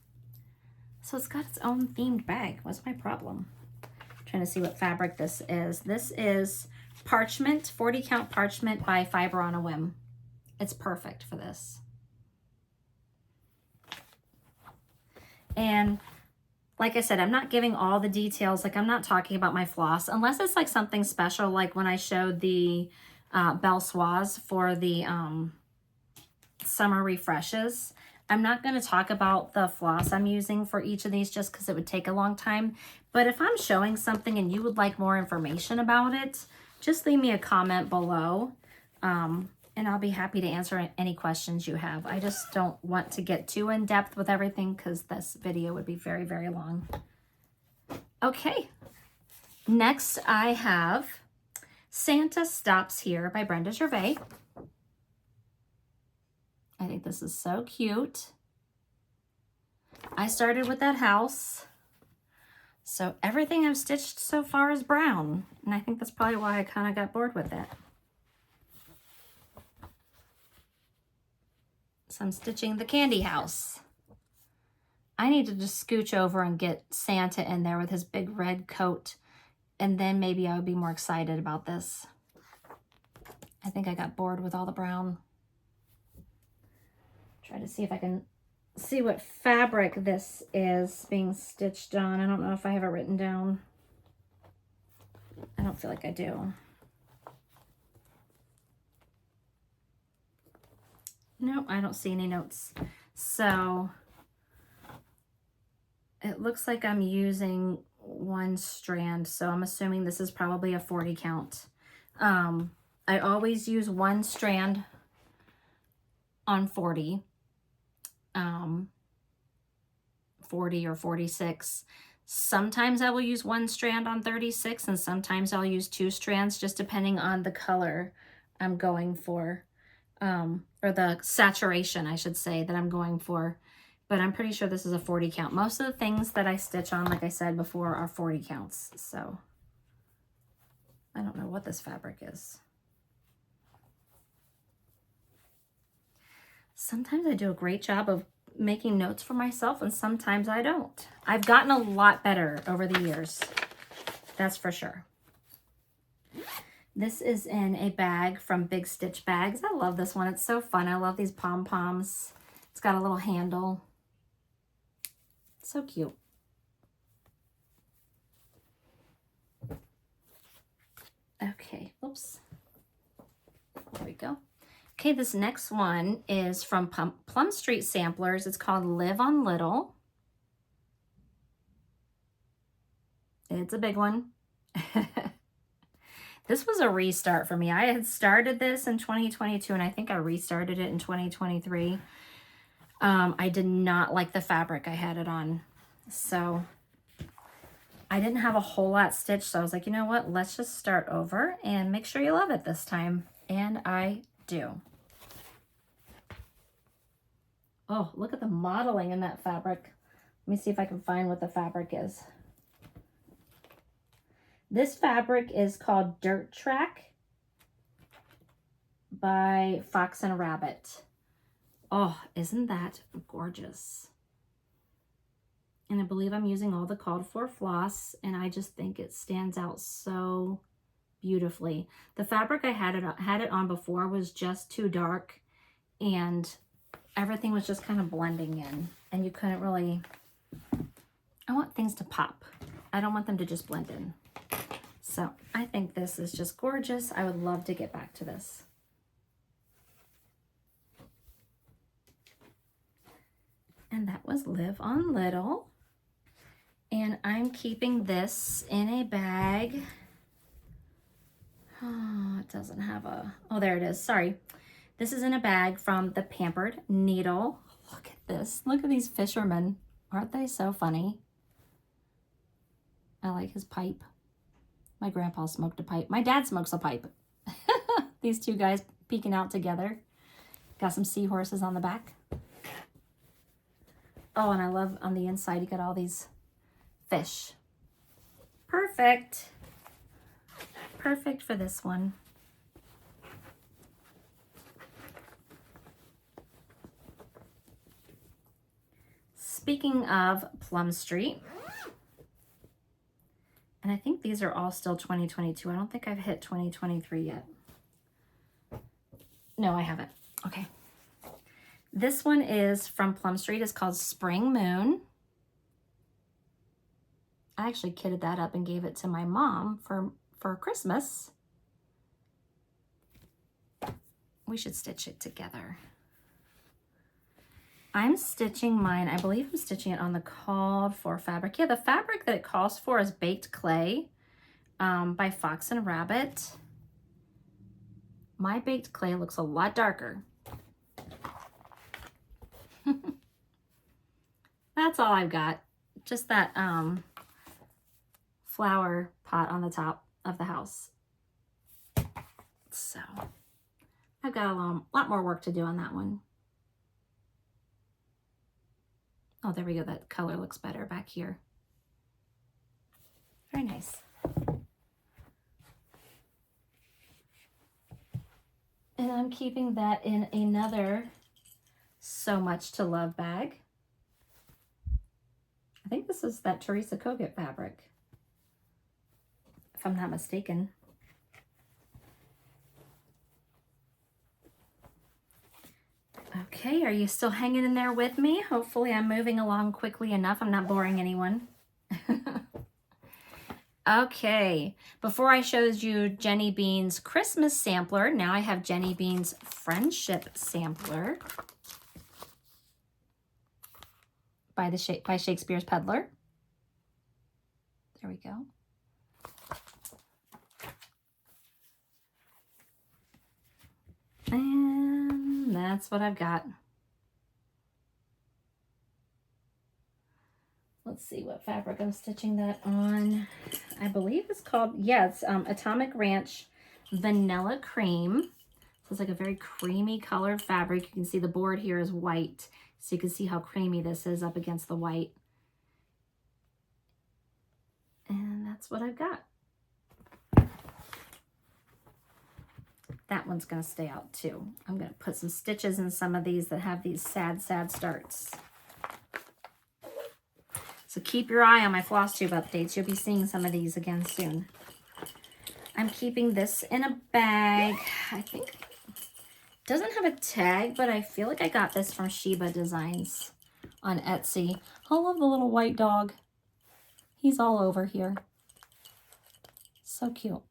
So it's got its own themed bag. What's my problem? I'm trying to see what fabric this is. This is parchment, 40 count parchment by Fiber on a Whim. It's perfect for this. And like I said, I'm not giving all the details. Like, I'm not talking about my floss unless it's like something special, like when I showed the Belle Soise for the summer refreshes. I'm not going to talk about the floss I'm using for each of these just because it would take a long time. But if I'm showing something and you would like more information about it, just leave me a comment below, and I'll be happy to answer any questions you have. I just don't want to get too in depth with everything because this video would be very, very long. Okay, next I have Santa Stops Here by Brenda Gervais. I think this is so cute. I started with that house, so everything I've stitched so far is brown, and I think that's probably why I kind of got bored with it. So I'm stitching the candy house. I need to just scooch over and get Santa in there with his big red coat, and then maybe I would be more excited about this. I think I got bored with all the brown. Try to see if I can see what fabric this is being stitched on. I don't know if I have it written down. I don't feel like I do. No, I don't see any notes. So it looks like I'm using one strand, so I'm assuming this is probably a 40 count. I always use one strand on 40, 40 or 46. Sometimes I will use one strand on 36, and sometimes I'll use two strands, just depending on the color I'm going for, or the saturation, I should say, that I'm going for. But I'm pretty sure this is a 40 count. Most of the things that I stitch on, like I said before, are 40 counts. So I don't know what this fabric is. Sometimes I do a great job of making notes for myself, and sometimes I don't. I've gotten a lot better over the years. That's for sure. This is in a bag from Big Stitch Bags. I love this one. It's so fun. I love these pom-poms. It's got a little handle. So cute. Okay, oops. There we go. Okay, this next one is from Plum Street Samplers. It's called Live on Little. It's a big one. This was a restart for me. I had started this in 2022, and I think I restarted it in 2023. I did not like the fabric I had it on, so I didn't have a whole lot stitched, so I was like, you know what, let's just start over and make sure you love it this time, and I do. Oh, look at the modeling in that fabric. Let me see if I can find what the fabric is. This fabric is called Dirt Track by Fox and Rabbit. Oh, isn't that gorgeous? And I believe I'm using all the called for floss, and I just think it stands out so beautifully. The fabric I had it on before was just too dark, and everything was just kind of blending in, and you couldn't really, I want things to pop. I don't want them to just blend in. So I think this is just gorgeous. I would love to get back to this. And that was Live on Little. And I'm keeping this in a bag. Oh, it doesn't have a, oh, there it is. Sorry. This is in a bag from the Pampered Needle. Look at this. Look at these fishermen. Aren't they so funny? I like his pipe. My grandpa smoked a pipe. My dad smokes a pipe. These two guys peeking out together. Got some seahorses on the back. Oh, and I love on the inside, you got all these fish. Perfect. Perfect for this one. Speaking of Plum Street, and I think these are all still 2022. I don't think I've hit 2023 yet. No, I haven't. Okay. This one is from Plum Street. It's called Spring Moon. I actually kitted that up and gave it to my mom for Christmas. We should stitch it together. I'm stitching mine, I believe I'm stitching it on the called for fabric. Yeah, the fabric that it calls for is Baked Clay by Fox and Rabbit. My baked clay looks a lot darker. That's all I've got. Just that flower pot on the top of the house. So I've got a lot more work to do on that one. Oh, there we go. That color looks better back here. Very nice. And I'm keeping that in another So Much to Love bag. I think this is that Teresa Kogut fabric, if I'm not mistaken. Okay, are you still hanging in there with me? Hopefully I'm moving along quickly enough. I'm not boring anyone. Okay, before I showed you Jenny Bean's Christmas sampler, now I have Jenny Bean's Friendship sampler by Shakespeare's Peddler. There we go. And that's what I've got. Let's see what fabric I'm stitching that on. I believe it's called, yeah, it's Atomic Ranch Vanilla Cream. So it's like a very creamy colored fabric. You can see the board here is white. So you can see how creamy this is up against the white. And that's what I've got. That one's gonna stay out too. I'm gonna put some stitches in some of these that have these sad, sad starts. So keep your eye on my Flosstube updates. You'll be seeing some of these again soon. I'm keeping this in a bag. I think it doesn't have a tag, but I feel like I got this from Sheba Designs on Etsy. I love the little white dog. He's all over here. So cute.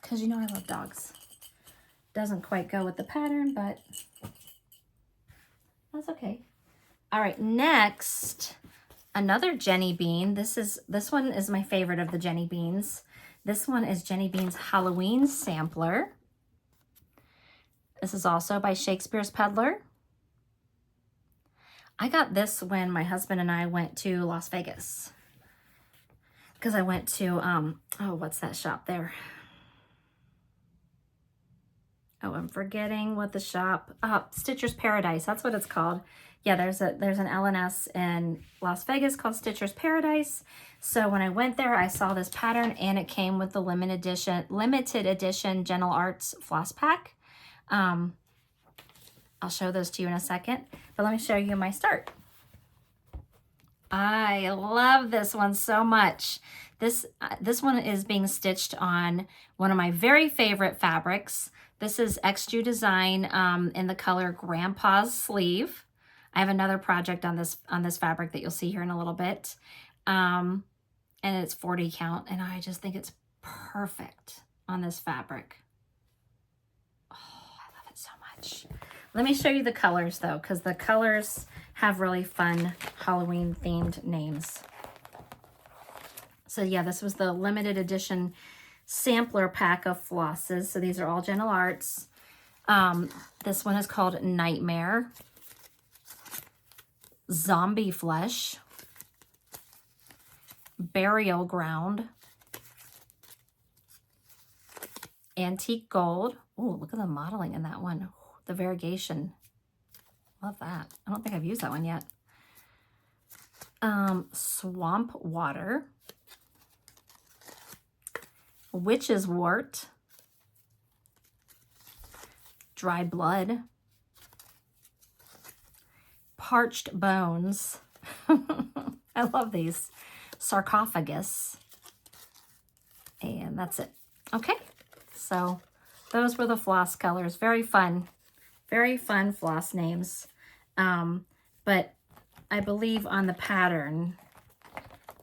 Because you know I love dogs. Doesn't quite go with the pattern, but that's okay. All right, next, another Jenny Bean. This one is my favorite of the Jenny Beans. This one is Jenny Bean's Halloween sampler. This is also by Shakespeare's Peddler. I got this when my husband and I went to Las Vegas. Because I went to, oh, what's that shop there? Oh, I'm forgetting what the shop, Stitcher's Paradise, that's what it's called. Yeah, there's an L&S in Las Vegas called Stitcher's Paradise. So when I went there, I saw this pattern and it came with the limited edition Gentle Arts floss pack. I'll show those to you in a second, but let me show you my start. I love this one so much. This one is being stitched on one of my very favorite fabrics. This is XJU Design in the color Grandpa's Sleeve. I have another project on this fabric that you'll see here in a little bit. And it's 40 count, and I just think it's perfect on this fabric. Oh, I love it so much. Let me show you the colors though, because the colors have really fun Halloween themed names. So yeah, this was the limited edition sampler pack of flosses. So these are all Gentle Arts. This one is called Nightmare, Zombie Flesh, Burial Ground, Antique Gold. Oh, look at the modeling in that one. The variegation. Love that. I don't think I've used that one yet. Swamp Water, Witch's Wart, Dry Blood, Parched Bones. I love these. Sarcophagus. And that's it. Okay, so those were the floss colors. Very fun floss names. But I believe on the pattern,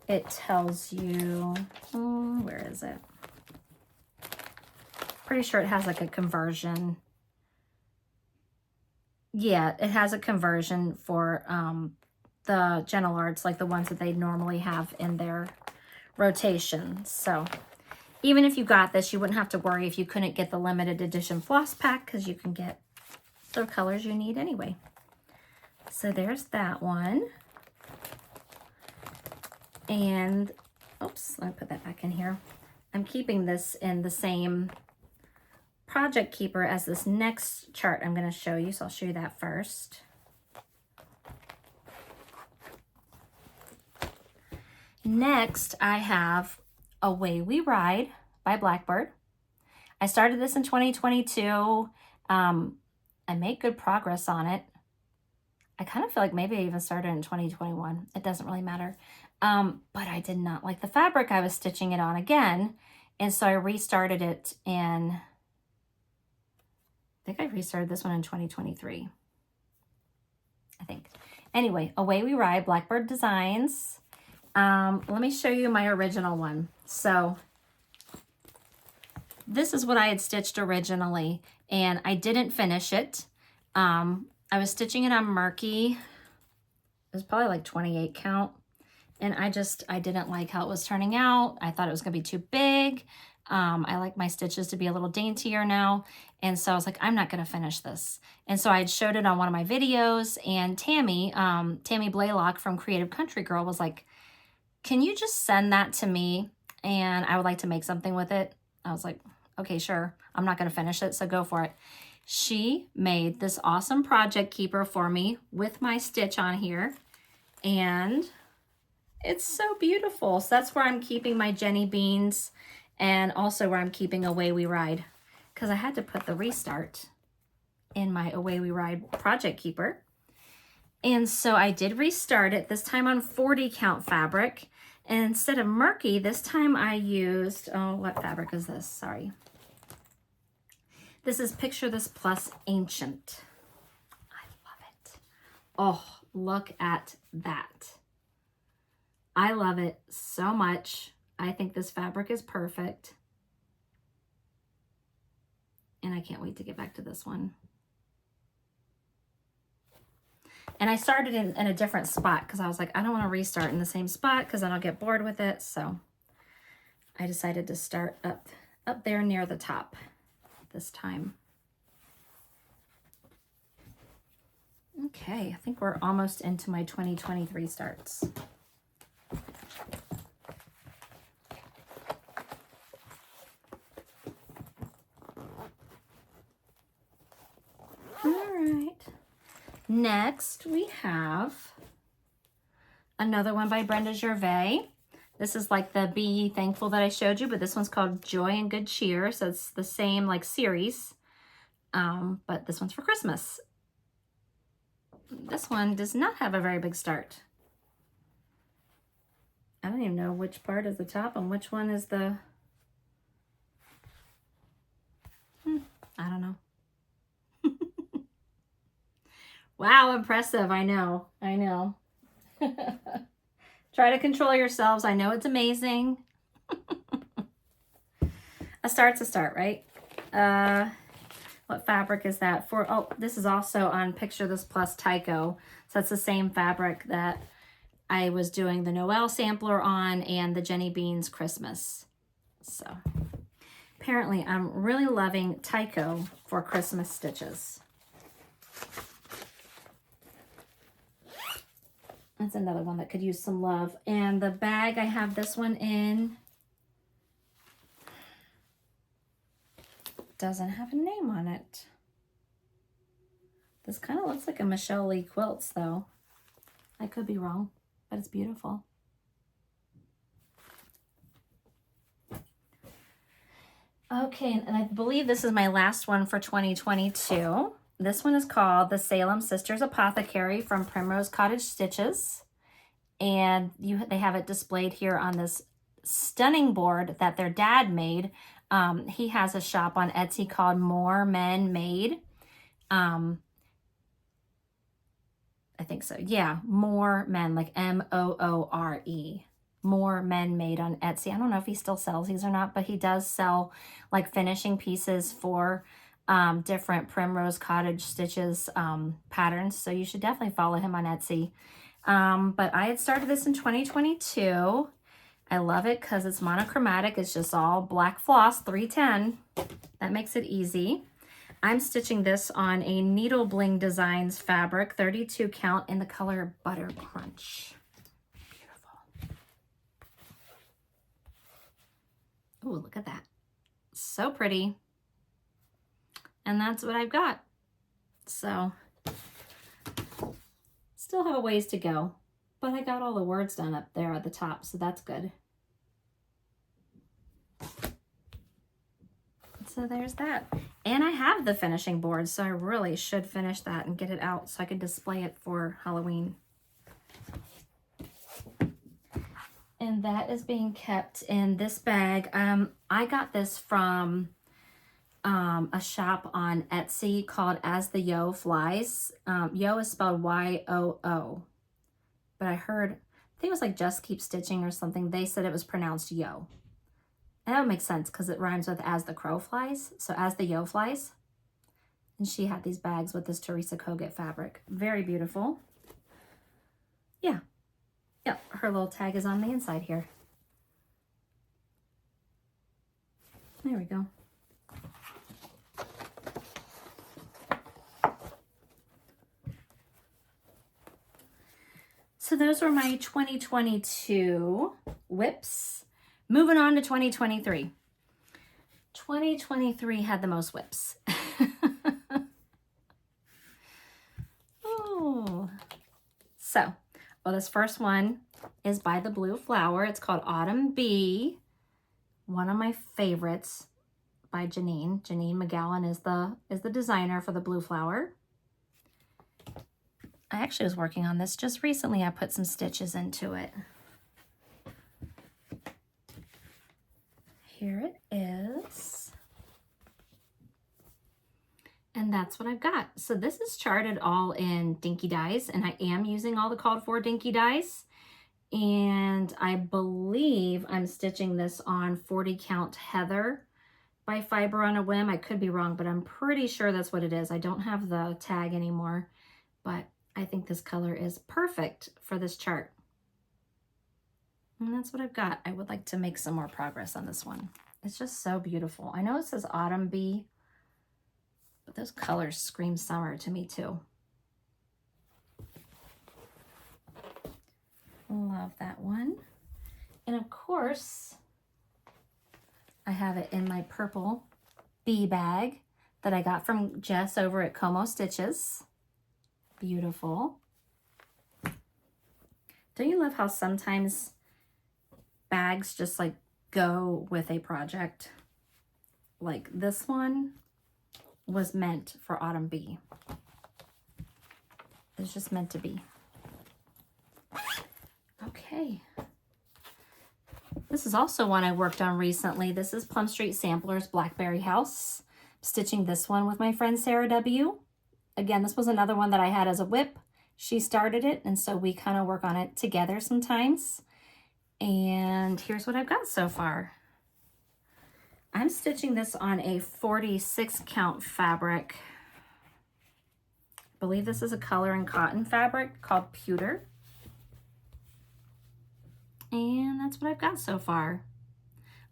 it tells you, where is it? Pretty sure it has like a conversion. Yeah, it has a conversion for the Gentle Arts, like the ones that they normally have in their rotation. So even if you got this, you wouldn't have to worry if you couldn't get the limited edition floss pack, because you can get the colors you need anyway. So there's that one. And, oops, let me put that back in here. I'm keeping this in the same project keeper as this next chart I'm going to show you. So I'll show you that first. Next, I have Away We Ride by Blackbird. I started this in 2022. I made good progress on it. I kind of feel like maybe I even started in 2021. It doesn't really matter. But I did not like the fabric I was stitching it on again. And so I restarted it in, I think I restarted this one in 2023. I think. Anyway, Away We Ride, Blackbird Designs. Let me show you my original one. So this is what I had stitched originally, and I didn't finish it. I was stitching it on Murky. It was probably like 28 count. And I didn't like how it was turning out. I thought it was gonna be too big. I like my stitches to be a little daintier now. And so I was like, I'm not gonna finish this. And so I had showed it on one of my videos, and Tammy Blaylock from Creative Country Girl was like, can you just send that to me? And I would like to make something with it. I was like, okay, sure. I'm not gonna finish it, so go for it. She made this awesome project keeper for me with my stitch on here. And it's so beautiful. So that's where I'm keeping my Jenny Beans, and also where I'm keeping Away We Ride, because I had to put the restart in my Away We Ride project keeper. And so I did restart it, this time on 40 count fabric. And instead of Murky, this time I used, oh, what fabric is this? Sorry. This is Picture This Plus Ancient. I love it. Oh, look at that. I love it so much. I think this fabric is perfect. And I can't wait to get back to this one. And I started in a different spot because I was like, I don't want to restart in the same spot because then I'll get bored with it. So I decided to start up there near the top this time. Okay, I think we're almost into my 2023 starts. All right. Next, we have another one by Brenda Gervais. This is like the Be Ye Thankful that I showed you, but this one's called Joy and Good Cheer. So it's the same like series, but this one's for Christmas. This one does not have a very big start. I don't even know which part is the top and which one is the, I don't know. Wow, impressive. I know. Try to control yourselves. I know it's amazing. A start's a start, right? What fabric is that for? Oh, this is also on Picture This Plus Tyco. So that's the same fabric that I was doing the Noel sampler on and the Jenny Beans Christmas. So apparently I'm really loving Tyco for Christmas stitches. That's another one that could use some love. And the bag, I have this one in. Doesn't have a name on it. This kind of looks like a Michelle Lee Quilts though. I could be wrong, but it's beautiful. Okay, and I believe this is my last one for 2022. This one is called the Salem Sisters Apothecary from Primrose Cottage Stitches. And they have it displayed here on this stunning board that their dad made. He has a shop on Etsy called More Men Made. I think so. Yeah, More Men, like M-O-O-R-E. More Men Made on Etsy. I don't know if he still sells these or not, but he does sell like finishing pieces for different Primrose Cottage Stitches patterns. So you should definitely follow him on Etsy. But I had started this in 2022. I love it because it's monochromatic. It's just all black floss, 310. That makes it easy. I'm stitching this on a Needle Bling Designs fabric, 32 count in the color Butter Crunch. Beautiful. Ooh, look at that. So pretty. And that's what I've got. So, still have a ways to go, but I got all the words done up there at the top, so that's good. So there's that. And I have the finishing board, so I really should finish that and get it out so I can display it for Halloween. And that is being kept in this bag. I got this from a shop on Etsy called As the Yo Flies. Yo is spelled Y-O-O. But I think it was like Just Keep Stitching or something. They said it was pronounced Yo. And that would make sense because it rhymes with As the Crow Flies. So As the Yo Flies. And she had these bags with this Teresa Kogut fabric. Very beautiful. Yeah. Yep, her little tag is on the inside here. There we go. So those were my 2022 WIPs. Moving on to 2023. 2023 had the most WIPs. Oh. So, well, this first one is by the Blue Flower. It's called Autumn Bee. One of my favorites by Janine. Janine McGowan is the designer for the Blue Flower. I actually was working on this just recently. I put some stitches into it. Here it is. And that's what I've got. So this is charted all in Dinky Dies, and I am using all the called for Dinky Dies. And I believe I'm stitching this on 40 Count Heather by Fiber on a Whim. I could be wrong, but I'm pretty sure that's what it is. I don't have the tag anymore, but I think this color is perfect for this chart. And that's what I've got. I would like to make some more progress on this one. It's just so beautiful. I know it says Autumn Bee, but those colors scream summer to me too. Love that one. And of course, I have it in my purple bee bag that I got from Jess over at Como Stitches. Beautiful. Don't you love how sometimes bags just like go with a project? Like this one was meant for Autumn Bee. It's just meant to be. Okay. This is also one I worked on recently. This is Plum Street Samplers Blackberry House. I'm stitching this one with my friend Sarah W. Again, this was another one that I had as a WIP. She started it, and so we kind of work on it together sometimes. And here's what I've got so far. I'm stitching this on a 46 count fabric. I believe this is a color and cotton fabric called Pewter. And that's what I've got so far.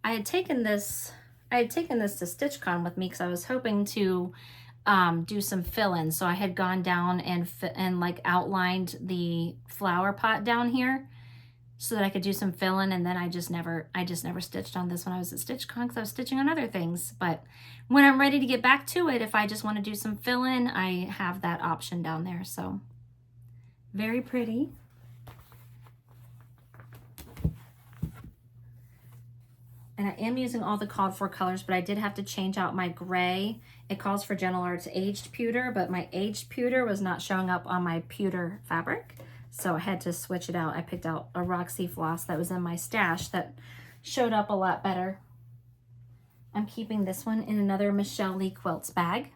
I had taken this to StitchCon with me because I was hoping to do some fill-in. So I had gone down and like outlined the flower pot down here so that I could do some fill-in, and then I just never stitched on this when I was at StitchCon because I was stitching on other things. But when I'm ready to get back to it, if I just want to do some fill-in, I have that option down there. So very pretty. And I am using all the called for colors, but I did have to change out my gray. It calls for Gentle Arts Aged Pewter, but my Aged Pewter was not showing up on my pewter fabric. So I had to switch it out. I picked out a Roxy floss that was in my stash that showed up a lot better. I'm keeping this one in another Michelle Lee Quilts bag.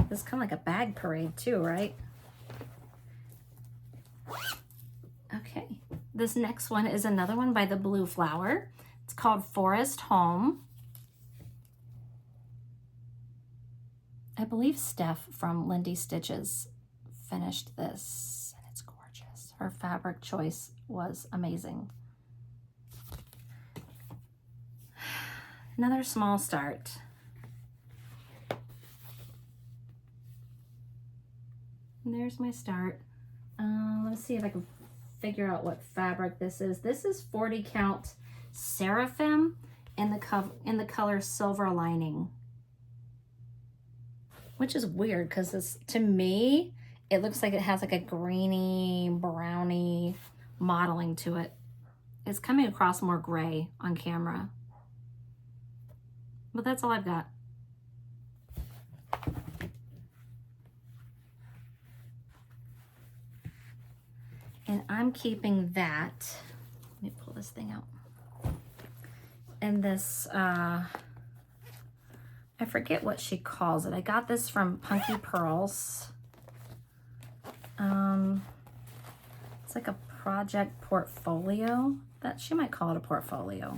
This is kind of like a bag parade too, right? Okay, this next one is another one by the Blue Flower. It's called Forest Home. I believe Steph from Lindy Stitches finished this, and it's gorgeous. Her fabric choice was amazing. Another small start. And there's my start. Let's see if I can figure out what fabric this is. This is 40 count Seraphim in the color Silver Lining, which is weird because this, to me, it looks like it has like a greeny, browny modeling to it. It's coming across more gray on camera, but that's all I've got. And I'm keeping that. Let me pull this thing out. And this, I forget what she calls it. I got this from Punky Pearls. It's like a project portfolio. That she might call it a portfolio.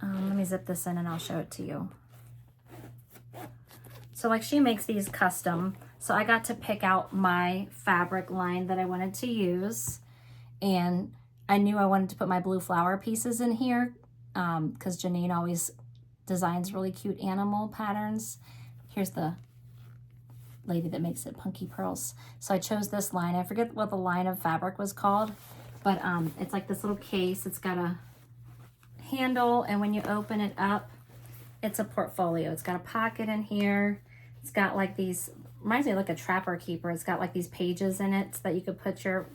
Let me zip this in and I'll show it to you. So like she makes these custom. So I got to pick out my fabric line that I wanted to use. And I knew I wanted to put my blue flower pieces in here because Janine always designs really cute animal patterns. Here's the lady that makes it, Punky Pearls. So I chose this line. I forget what the line of fabric was called, but it's like this little case. It's got a handle, and when you open it up, it's a portfolio. It's got a pocket in here. It's got like these, reminds me of like a Trapper Keeper. It's got like these pages in it so that you could put your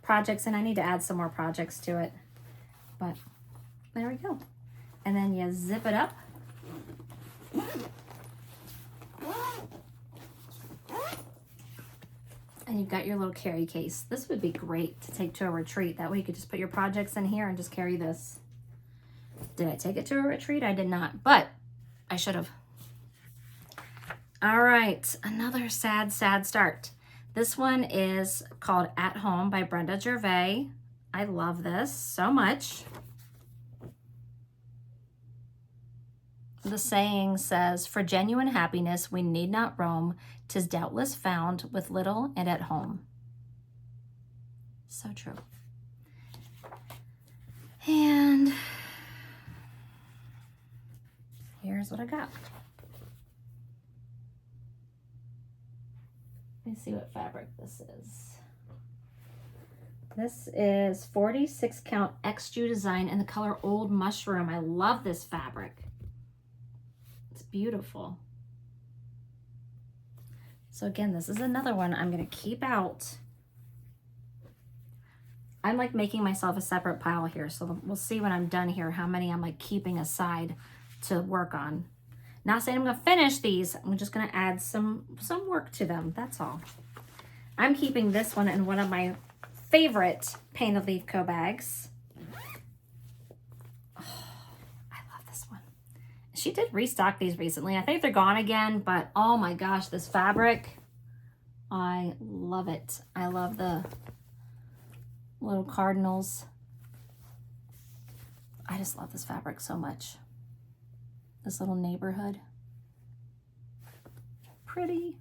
projects in. I need to add some more projects to it, but there we go. And then you zip it up. And you've got your little carry case. This would be great to take to a retreat. That way you could just put your projects in here and just carry this. Did I take it to a retreat? I did not, but I should have. All right, another sad, sad start. This one is called At Home by Brenda Gervais. I love this so much. The saying says, "For genuine happiness, we need not roam. 'Tis doubtless found with little and at home." So true. And here's what I got. Let me see what fabric this is. This is 46 count XJU design in the color Old Mushroom. I love this fabric. It's beautiful. So again, this is another one I'm going to keep out. I'm like making myself a separate pile here. So we'll see when I'm done here how many I'm like keeping aside to work on. Not saying I'm going to finish these. I'm just going to add some work to them. That's all. I'm keeping this one in one of my favorite Painted Leaf Co bags. She did restock these recently. I think they're gone again, but oh my gosh, this fabric, I love it. I love the little cardinals. I just love this fabric so much. This little neighborhood. Pretty.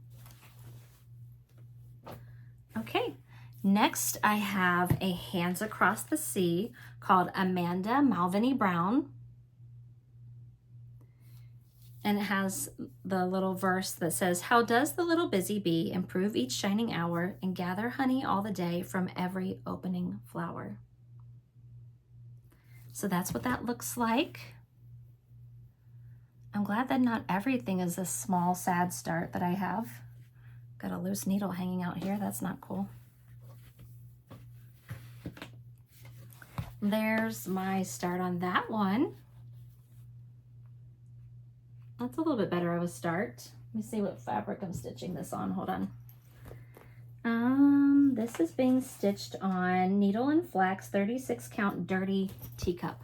Okay, next I have a Hands Across the Sea called Amanda Malviny Brown. And it has the little verse that says, "How does the little busy bee improve each shining hour and gather honey all the day from every opening flower?" So that's what that looks like. I'm glad that not everything is this small, sad start that I have. Got a loose needle hanging out here. That's not cool. There's my start on that one. That's a little bit better of a start. Let me see what fabric I'm stitching this on. Hold on. This is being stitched on Needle and Flax 36 count Dirty Teacup.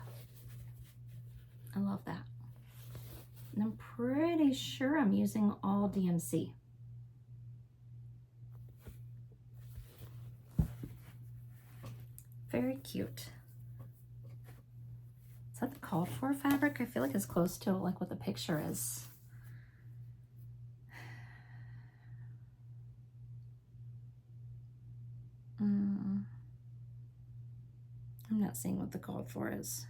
I love that. And I'm pretty sure I'm using all DMC. Very cute. Is that the called for fabric? I feel like it's close to like what the picture is. I'm not seeing what the called for is.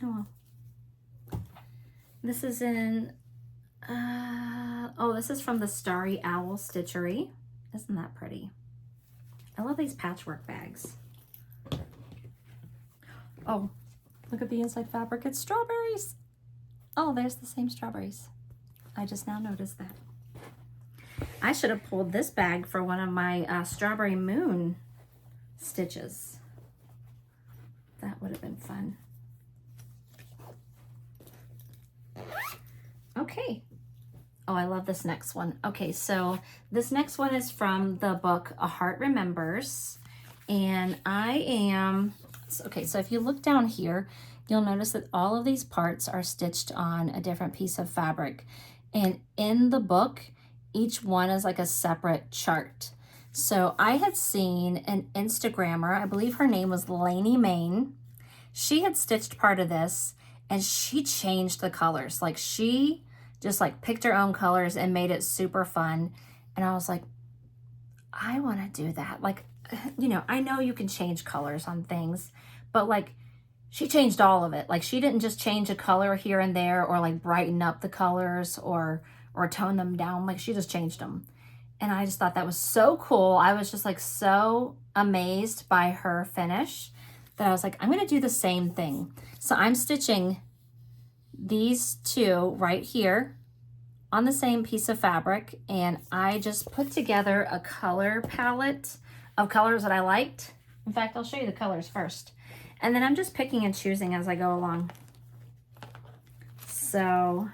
Oh well. This is in, oh, this is from the Starry Owl Stitchery. Isn't that pretty? I love these patchwork bags. Oh, look at the inside fabric. It's strawberries. Oh, there's the same strawberries. I just now noticed that. I should have pulled this bag for one of my Strawberry Moon stitches. That would have been fun. Okay. Oh, I love this next one. Okay, so this next one is from the book A Heart Remembers. And okay, so if you look down here, you'll notice that all of these parts are stitched on a different piece of fabric. And in the book, each one is like a separate chart. So I had seen an Instagrammer, I believe her name was Lainey Main. She had stitched part of this and she changed the colors. Like she just like picked her own colors and made it super fun. And I was like, I want to do that. Like, you know, I know you can change colors on things, but like she changed all of it. Like she didn't just change a color here and there or like brighten up the colors or tone them down. Like she just changed them. And I just thought that was so cool. I was just like so amazed by her finish that I was like, I'm going to do the same thing. So I'm stitching these two right here on the same piece of fabric. And I just put together a color palette of colors that I liked. In fact, I'll show you the colors first. And then I'm just picking and choosing as I go along. So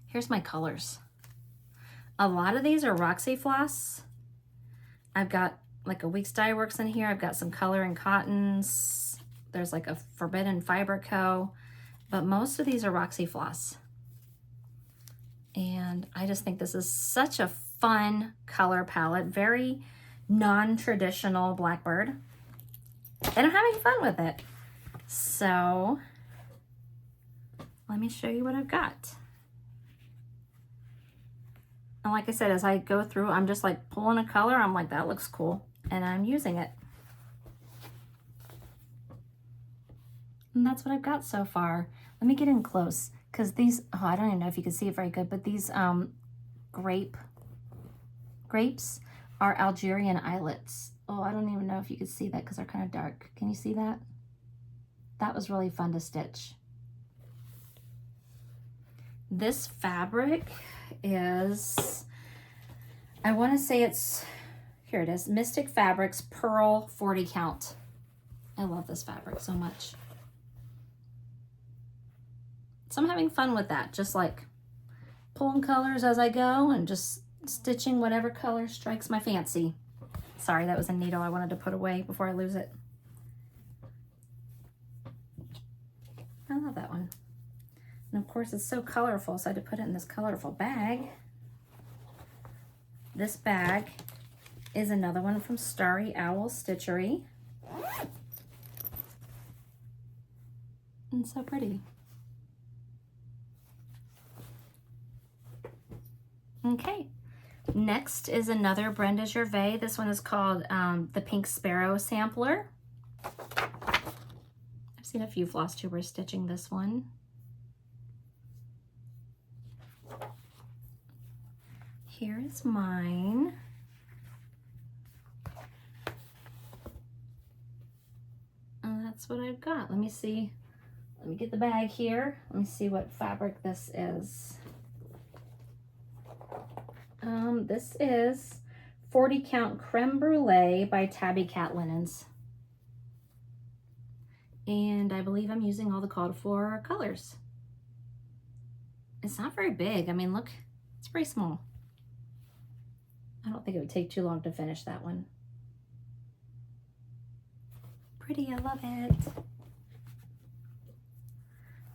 here's my colors. A lot of these are Roxy Floss. I've got like a Weeks Dye Works in here. I've got some Color and Cottons. There's like a Forbidden Fiber Co. But most of these are Roxy Floss. And I just think this is such a fun color palette. Very non-traditional Blackbird. And I'm having fun with it. So let me show you what I've got. And like I said, as I go through, I'm just like pulling a color. I'm like, that looks cool. And I'm using it. And that's what I've got so far. Let me get in close because these, oh, I don't even know if you can see it very good, but these grapes are Algerian islets. Oh, I don't even know if you can see that because they're kind of dark. Can you see that? That was really fun to stitch. This fabric is, I want to say it's, here it is, Mystic Fabrics Pearl 40 Count. I love this fabric so much. So I'm having fun with that, just like pulling colors as I go and just stitching whatever color strikes my fancy. Sorry, that was a needle I wanted to put away before I lose it. I love that one. And of course it's so colorful, so I had to put it in this colorful bag. This bag is another one from Starry Owl Stitchery. And so pretty. Okay, next is another Brenda Gervais. This one is called the Pink Sparrow Sampler. I've seen a few Flosstubers stitching this one. Here is mine. And that's what I've got. Let me see. Let me get the bag here. Let me see what fabric this is. This is 40 Count Creme Brulee by Tabby Cat Linens. And I believe I'm using all the called for colors. It's not very big. I mean, look, it's very small. I don't think it would take too long to finish that one. Pretty, I love it.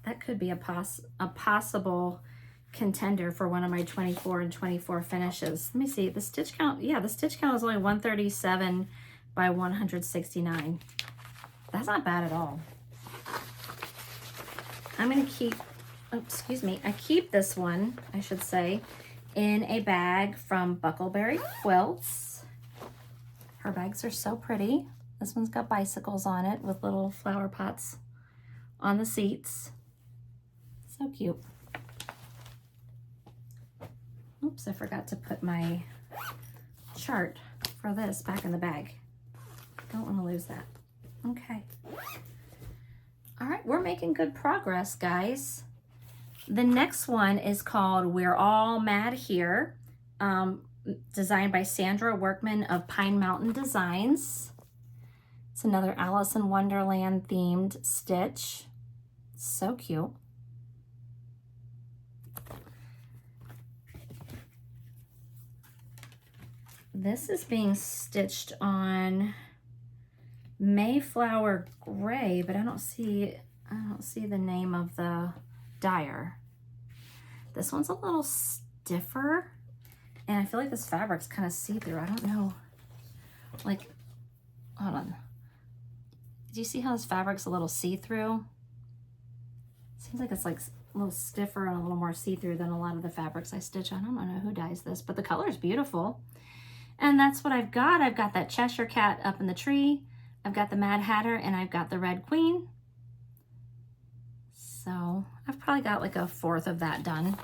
That could be a possible contender for one of my 24 and 24 finishes. Let me see, the stitch count, yeah, the stitch count is only 137 by 169. That's not bad at all. I'm gonna keep, oh, excuse me, I keep this one, I should say, in a bag from Buckleberry Quilts. Her bags are so pretty. This one's got bicycles on it with little flower pots on the seats. So cute. Oops, I forgot to put my chart for this back in the bag. Don't want to lose that. Okay. All right, we're making good progress, guys. The next one is called We're All Mad Here, designed by Sandra Workman of Pine Mountain Designs. It's another Alice in Wonderland themed stitch. So cute. This is being stitched on Mayflower Gray, but I don't see the name of the dyer. This one's a little stiffer, and I feel like this fabric's kind of see-through. I don't know. Like, hold on. Do you see how this fabric's a little see-through? Seems like it's like a little stiffer and a little more see-through than a lot of the fabrics I stitch on. I don't know who dyes this, but the color is beautiful. And that's what I've got. I've got that Cheshire Cat up in the tree. I've got the Mad Hatter, and I've got the Red Queen. So I've probably got like a fourth of that done.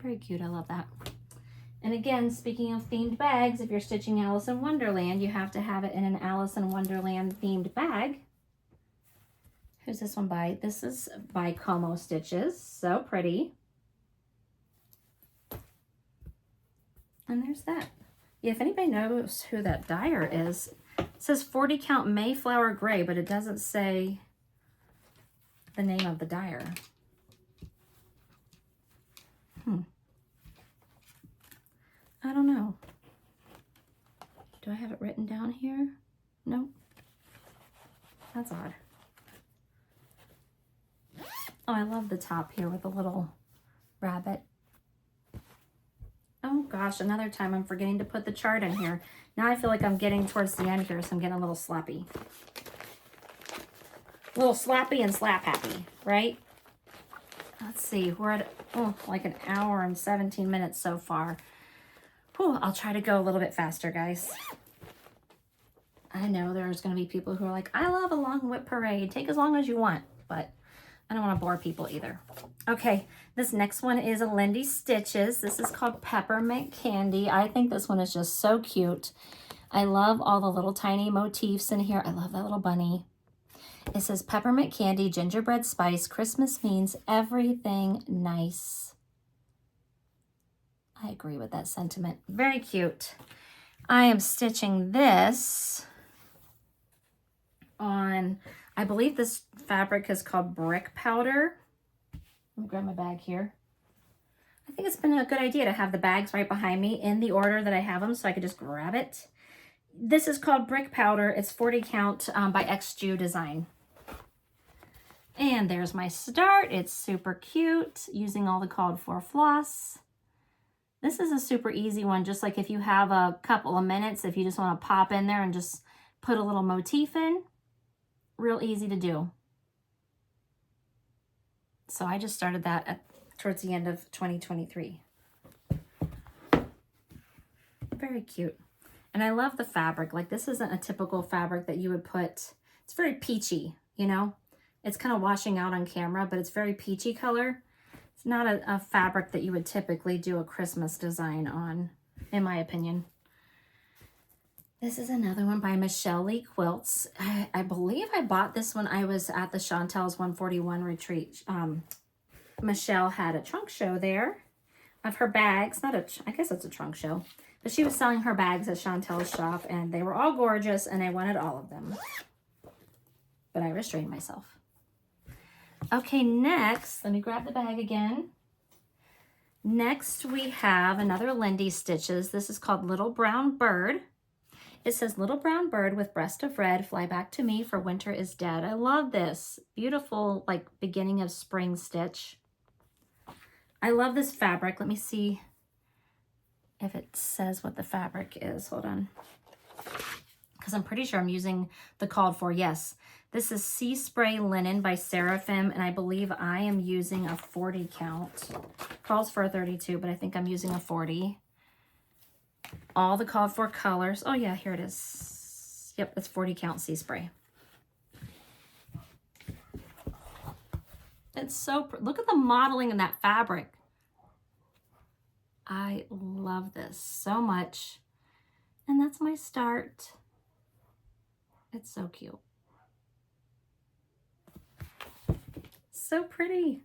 Very cute, I love that. And again, speaking of themed bags, if you're stitching Alice in Wonderland, you have to have it in an Alice in Wonderland themed bag. Who's this one by? This is by Como Stitches. So pretty. And there's that. Yeah, if anybody knows who that dyer is, it says 40 count Mayflower Gray, but it doesn't say the name of the dyer. I don't know. Do I have it written down here? Nope. That's odd. Oh, I love the top here with the little rabbit. Oh gosh, another time I'm forgetting to put the chart in here. Now I feel like I'm getting towards the end here, so I'm getting a little sloppy. A little sloppy and slap happy, right? Let's see, we're at like an hour and 17 minutes so far. Whew, I'll try to go a little bit faster, guys. I know there's going to be people who are like, I love a long WIP parade. Take as long as you want, but I don't want to bore people either. Okay, this next one is a Lindy Stitches. This is called Peppermint Candy. I think this one is just so cute. I love all the little tiny motifs in here. I love that little bunny. It says Peppermint Candy, Gingerbread Spice, Christmas means everything nice. I agree with that sentiment. Very cute. I am stitching this on, I believe this fabric is called Brick Powder. Let me grab my bag here. I think it's been a good idea to have the bags right behind me in the order that I have them so I could just grab it. This is called Brick Powder. It's 40 count by XJU Design. And there's my start. It's super cute, using all the called for floss. This is a super easy one, just like if you have a couple of minutes, if you just want to pop in there and just put a little motif in, real easy to do. So I just started that towards the end of 2023. Very cute. And I love the fabric. Like, this isn't a typical fabric that you would put, it's very peachy, you know? It's kind of washing out on camera, but it's very peachy color. It's not a fabric that you would typically do a Christmas design on, in my opinion. This is another one by Michelle Lee Quilts. I believe I bought this when I was at the Chantel's 141 retreat. Michelle had a trunk show there of her bags. I guess it's a trunk show. But she was selling her bags at Chantel's shop, and they were all gorgeous, and I wanted all of them. But I restrained myself. Okay, next, let me grab the bag again. Next, we have another Lindy Stitches. This is called Little Brown Bird. It says, Little Brown Bird with breast of red, fly back to me for winter is dead. I love this. Beautiful, like, beginning of spring stitch. I love this fabric. Let me see if it says what the fabric is. Hold on. Because I'm pretty sure I'm using the called for. Yes. This is Sea Spray Linen by Seraphim, and I believe I am using a 40 count. Calls for a 32, but I think I'm using a 40. All the called for colors. Oh yeah, here it is. Yep, it's 40 count Sea Spray. It's so, look at the modeling in that fabric. I love this so much. And that's my start. It's so cute. So pretty.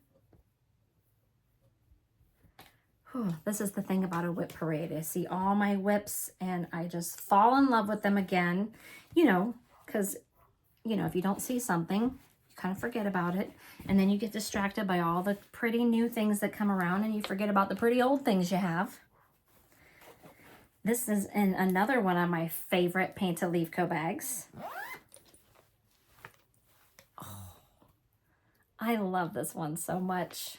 Whew, this is the thing about a WIP parade. I see all my WIPs and I just fall in love with them again, you know, because, you know, if you don't see something, you kind of forget about it. And then you get distracted by all the pretty new things that come around and you forget about the pretty old things you have. This is in another one of my favorite Paint a Leaf Co bags. Oh, I love this one so much.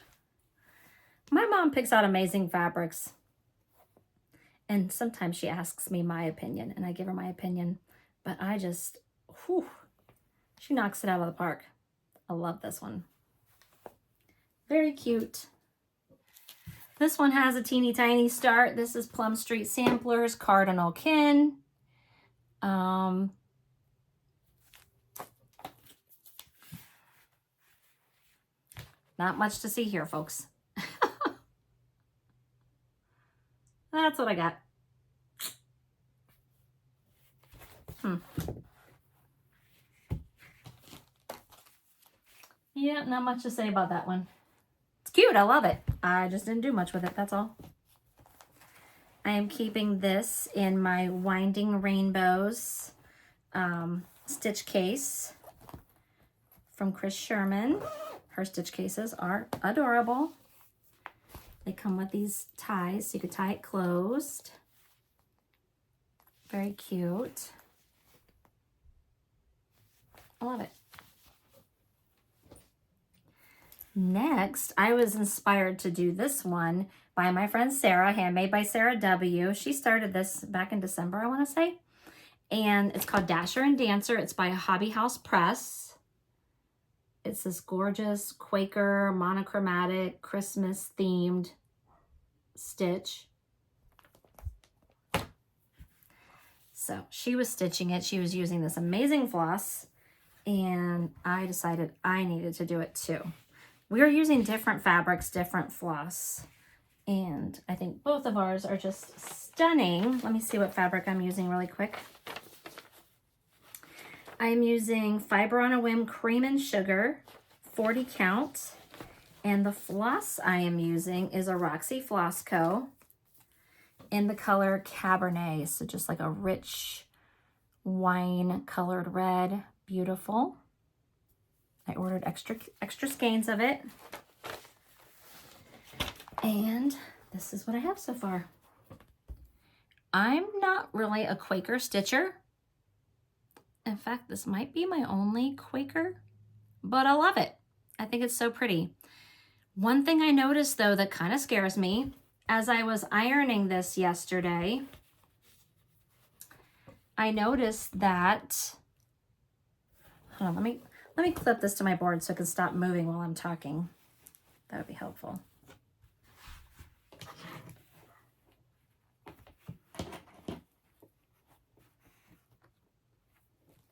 My mom picks out amazing fabrics. And sometimes she asks me my opinion and I give her my opinion. But I just, whew, she knocks it out of the park. I love this one. Very cute. This one has a teeny tiny start. This is Plum Street Samplers, Cardinal Kin. Not much to see here, folks. That's what I got. Yeah, not much to say about that one. It's cute, I love it. I just didn't do much with it, that's all. I am keeping this in my Winding Rainbows stitch case from Chris Sherman. Her stitch cases are adorable. They come with these ties, so you could tie it closed. Very cute. I love it. Next, I was inspired to do this one by my friend Sarah, handmade by Sarah W. She started this back in December, I want to say. And it's called Dasher and Dancer. It's by Hobby House Press. It's this gorgeous Quaker monochromatic Christmas themed stitch. So she was stitching it. She was using this amazing floss and I decided I needed to do it too. We are using different fabrics, different floss, and I think both of ours are just stunning. Let me see what fabric I'm using really quick. I'm using Fiber on a Whim Cream and Sugar, 40 count, and the floss I am using is a Roxy Floss Co. in the color Cabernet, so just like a rich wine colored red, beautiful. I ordered extra skeins of it. And this is what I have so far. I'm not really a Quaker stitcher. In fact, this might be my only Quaker, but I love it. I think it's so pretty. One thing I noticed though that kind of scares me, as I was ironing this yesterday, I noticed that, hold on, let me clip this to my board so I can stop moving while I'm talking. That would be helpful.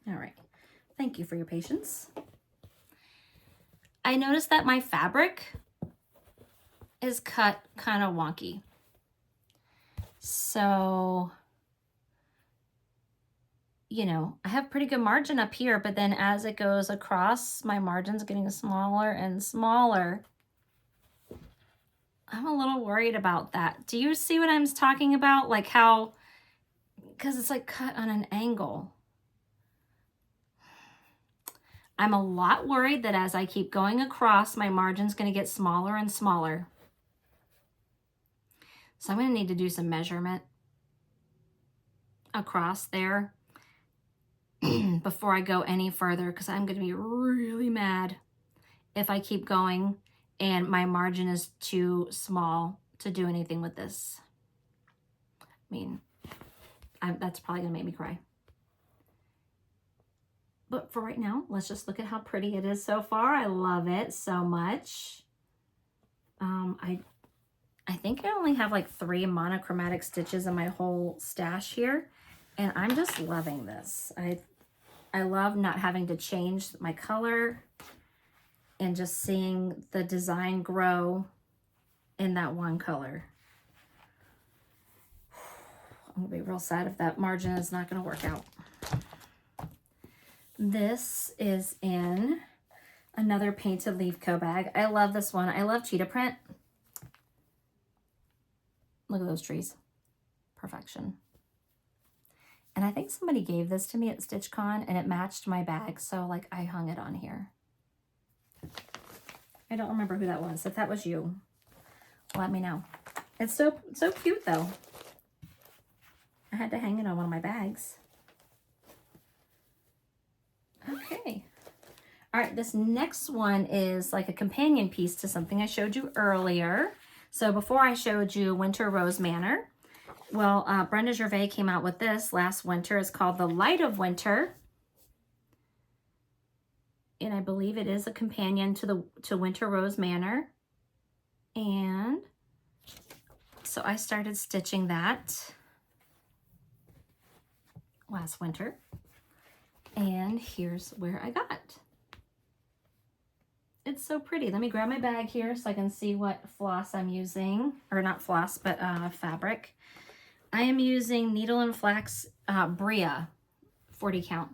All right, thank you for your patience. I noticed that my fabric is cut kind of wonky. So, you know, I have pretty good margin up here, but then as it goes across, my margin's getting smaller and smaller. I'm a little worried about that. Do you see what I'm talking about? Like how, because it's like cut on an angle. I'm a lot worried that as I keep going across, my margin's going to get smaller and smaller. So I'm going to need to do some measurement across there before I go any further, because I'm going to be really mad if I keep going and my margin is too small to do anything with this. I mean, that's probably going to make me cry. But for right now, let's just look at how pretty it is so far. I love it so much. I think I only have like 3 monochromatic stitches in my whole stash here, and I'm just loving this. I love not having to change my color and just seeing the design grow in that one color. I'm gonna be real sad if that margin is not gonna work out. This is in another painted leaf co bag. I love this one. I love cheetah print. Look at those trees. Perfection. And I think somebody gave this to me at StitchCon and it matched my bag. So like I hung it on here. I don't remember who that was. If that was you, let me know. It's so cute though. I had to hang it on one of my bags. Okay. All right, this next one is like a companion piece to something I showed you earlier. So before I showed you Winter Rose Manor, well, Brenda Gervais came out with this last winter. It's called The Light of Winter. And I believe it is a companion to Winter Rose Manor. And so I started stitching that last winter. And here's where I got. It's so pretty. Let me grab my bag here so I can see what floss I'm using. Or not floss, but fabric. I am using Needle and Flax Bria 40 count.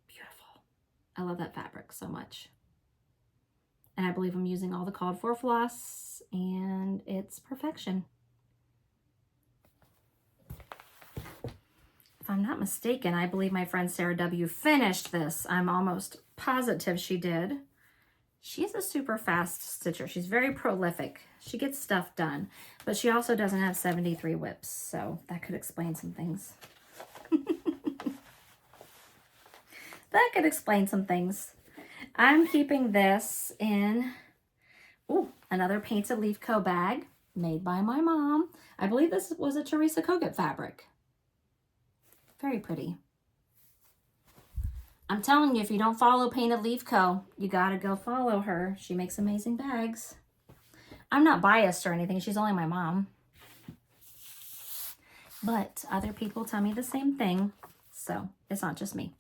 Beautiful. I love that fabric so much. And I believe I'm using all the called for floss and it's perfection. If I'm not mistaken, I believe my friend Sarah W. finished this. I'm almost positive she did. She's a super fast stitcher. She's very prolific. She gets stuff done, but she also doesn't have 73 WIPs, so that could explain some things. That could explain some things. I'm keeping this in, another Painted Leaf Co. bag made by my mom. I believe this was a Teresa Kogut fabric. Very pretty. I'm telling you, if you don't follow Painted Leaf Co., you gotta go follow her. She makes amazing bags. I'm not biased or anything. She's only my mom. But other people tell me the same thing. So it's not just me.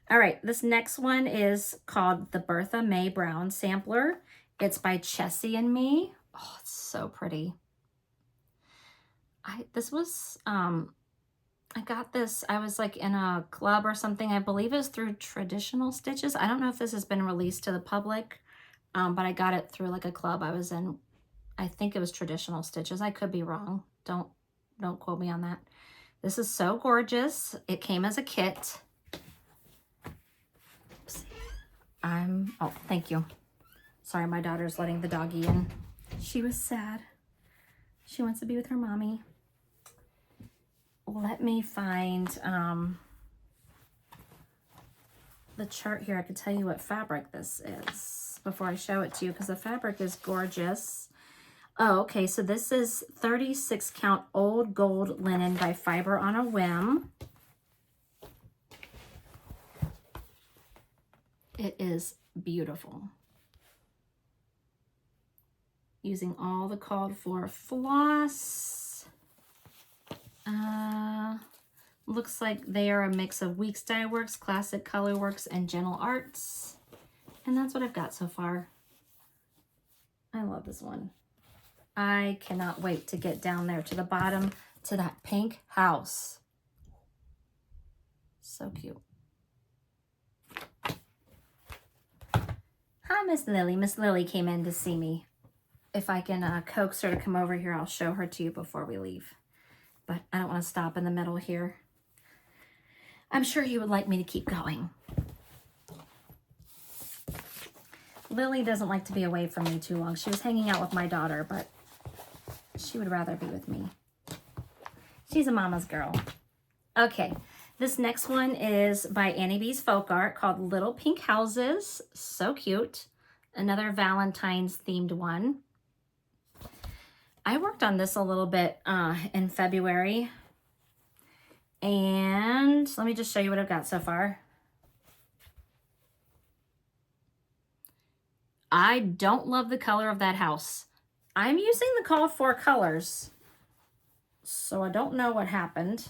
All right, this next one is called the Bertha May Brown Sampler. It's by Chessie and Me. Oh, it's so pretty. I got this, I was like in a club or something. I believe it was through Traditional Stitches. I don't know if this has been released to the public, but I got it through like a club I was in. I think it was Traditional Stitches. I could be wrong. Don't quote me on that. This is so gorgeous. It came as a kit. Oops. Oh, thank you. Sorry, my daughter's letting the doggy in. She was sad. She wants to be with her mommy. Let me find the chart here. I could tell you what fabric this is before I show it to you because the fabric is gorgeous. Oh, okay, so this is 36 count old gold linen by Fiber on a Whim. It is beautiful. Using all the called for floss. Looks like they are a mix of Weeks Dye Works, Classic Color Works, and Gentle Arts. And that's what I've got so far. I love this one. I cannot wait to get down there to the bottom to that pink house. So cute. Hi, Miss Lily. Miss Lily came in to see me. If I can coax her to come over here, I'll show her to you before we leave. But I don't want to stop in the middle here. I'm sure you would like me to keep going. Lily doesn't like to be away from me too long. She was hanging out with my daughter, but she would rather be with me. She's a mama's girl. Okay, this next one is by Annie B's Folk Art called Little Pink Houses. So cute. Another Valentine's themed one. I worked on this a little bit in February. And let me just show you what I've got so far. I don't love the color of that house. I'm using the called for colors, so I don't know what happened.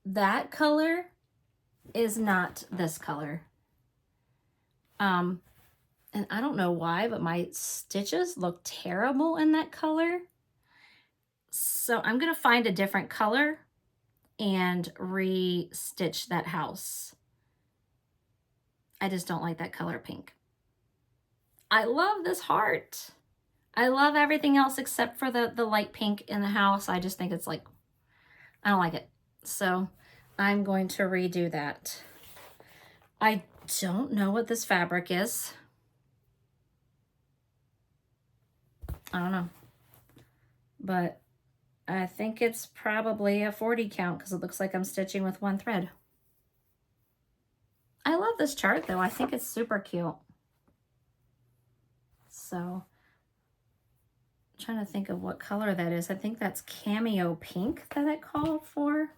That color is not this color. And I don't know why, but my stitches look terrible in that color. So I'm gonna find a different color and re-stitch that house. I just don't like that color pink. I love this heart. I love everything else except for the light pink in the house. I just think it's like, I don't like it. So I'm going to redo that. I don't know what this fabric is. I don't know. But I think it's probably a 40 count because it looks like I'm stitching with one thread. I love this chart though. I think it's super cute. So I'm trying to think of what color that is. I think that's cameo pink that it called for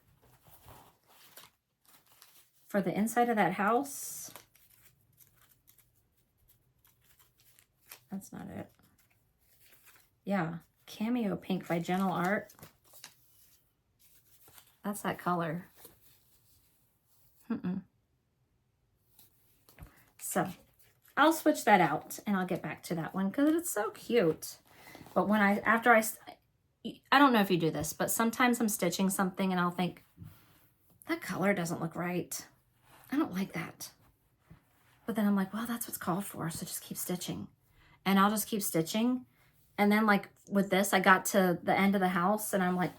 the inside of that house. That's not it. Yeah, cameo pink by Gentle Art. That's that color. So I'll switch that out and I'll get back to that one because it's so cute. But when I don't know if you do this, but sometimes I'm stitching something and I'll think, that color doesn't look right. I don't like that. But then I'm like, well, that's what's called for, so just keep stitching. And I'll just keep stitching. And then like with this, I got to the end of the house and I'm like,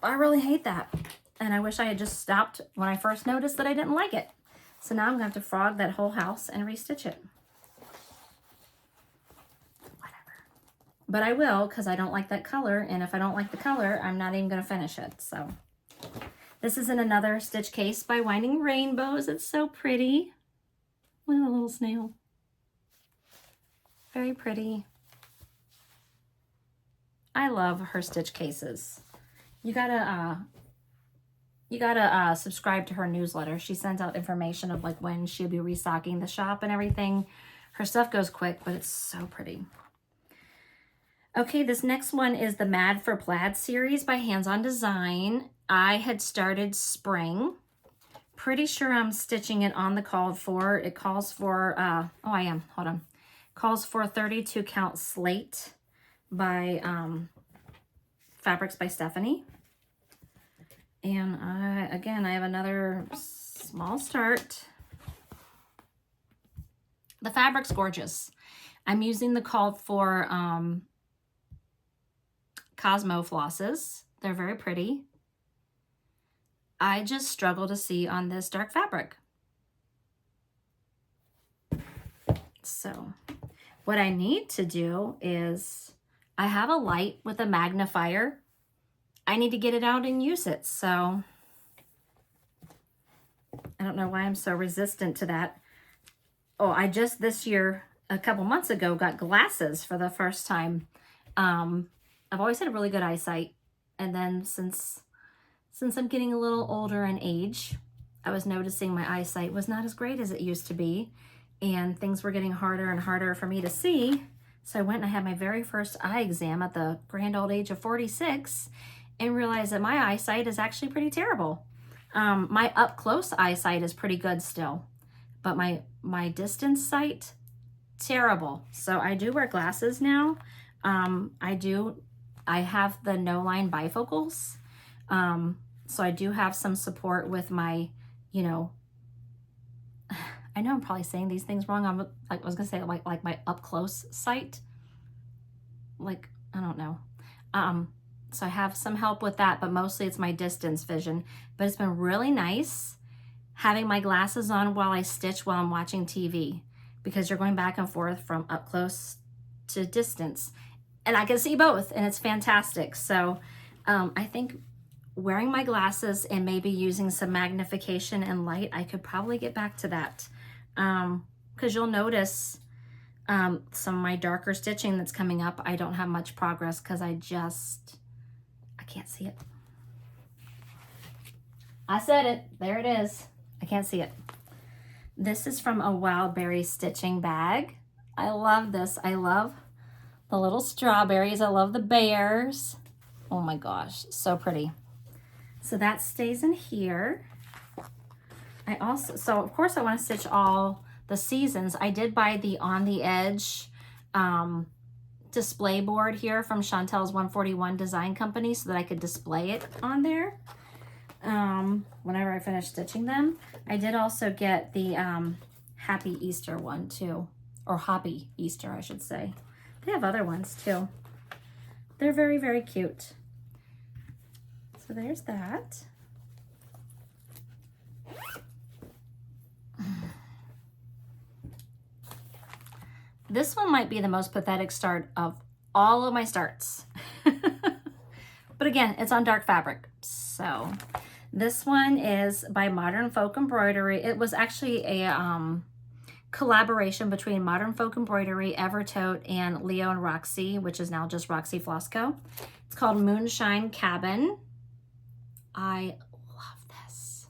I really hate that. And I wish I had just stopped when I first noticed that I didn't like it. So now I'm gonna have to frog that whole house and restitch it. Whatever. But I will, because I don't like that color. And if I don't like the color, I'm not even gonna finish it, so. This is in another stitch case by Winding Rainbows. It's so pretty. Look at the little snail. Very pretty. I love her stitch cases. You gotta subscribe to her newsletter. She sends out information of like when she'll be restocking the shop and everything. Her stuff goes quick, but it's so pretty. Okay, this next one is the Mad for Plaid series by Hands On Design. I had started spring. Pretty sure I'm stitching it on the called for. It calls for, oh, I am, hold on. Calls for 32 count slate by Fabrics by Stephanie. And again, I have another small start. The fabric's gorgeous. I'm using the called for Cosmo flosses. They're very pretty. I just struggle to see on this dark fabric. So what I need to do is, I have a light with a magnifier. I need to get it out and use it. So I don't know why I'm so resistant to that. Oh, I just this year, a couple months ago, got glasses for the first time. I've always had a really good eyesight. And then since I'm getting a little older in age, I was noticing my eyesight was not as great as it used to be. And things were getting harder and harder for me to see. So I went and I had my very first eye exam at the grand old age of 46 and realized that my eyesight is actually pretty terrible. My up close eyesight is pretty good still, but my distance sight, terrible. So I do wear glasses now. I have the no line bifocals. So I do have some support with my, you know, I know I'm probably saying these things wrong. I was gonna say like my up close sight. Like, I don't know. So I have some help with that, but mostly it's my distance vision. But it's been really nice having my glasses on while I stitch while I'm watching TV, because you're going back and forth from up close to distance. And I can see both, and it's fantastic. So I think wearing my glasses and maybe using some magnification and light, I could probably get back to that. Because you'll notice some of my darker stitching that's coming up, I don't have much progress because I can't see it. I said it. There it is. I can't see it. This is from a Wildberry stitching bag. I love this. I love the little strawberries. I love the bears. Oh my gosh, so pretty. So that stays in here. So of course I want to stitch all the seasons. I did buy the On the Edge display board here from Chantel's 141 Design Company so that I could display it on there whenever I finish stitching them. I did also get the Happy Easter one too, or Hoppy Easter, I should say. They have other ones too. They're very, very cute. So there's that. This one might be the most pathetic start of all of my starts. But again, it's on dark fabric. So this one is by Modern Folk Embroidery. It was actually a collaboration between Modern Folk Embroidery, Evertote, and Leo and Roxy, which is now just Roxy Floss Co. It's called Moonshine Cabin. I love this.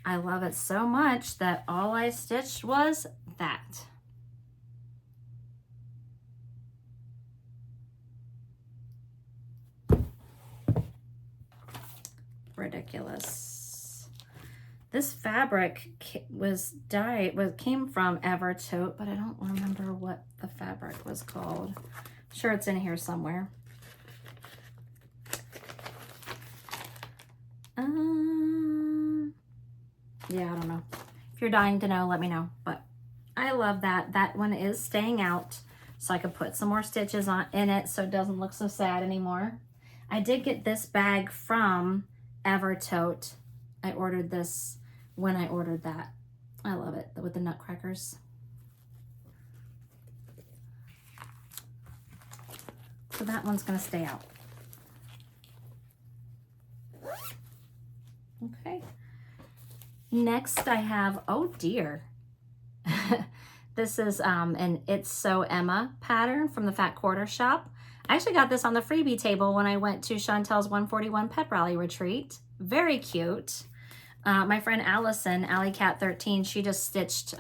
I love it so much that all I stitched was that. Ridiculous. This fabric came from Evertote, but I don't remember what the fabric was called. I'm sure it's in here somewhere. Yeah, I don't know. If you're dying to know, let me know. But I love that. That one is staying out, so I could put some more stitches in it so it doesn't look so sad anymore. I did get this bag from Evertote. I ordered this when I ordered that. I love it with the nutcrackers. So that one's going to stay out. Okay. Next I have, oh dear. This is an It's So Emma pattern from the Fat Quarter Shop. I actually got this on the freebie table when I went to Chantel's 141 Pep Rally Retreat. Very cute. My friend Allison, AllieCat13, she just stitched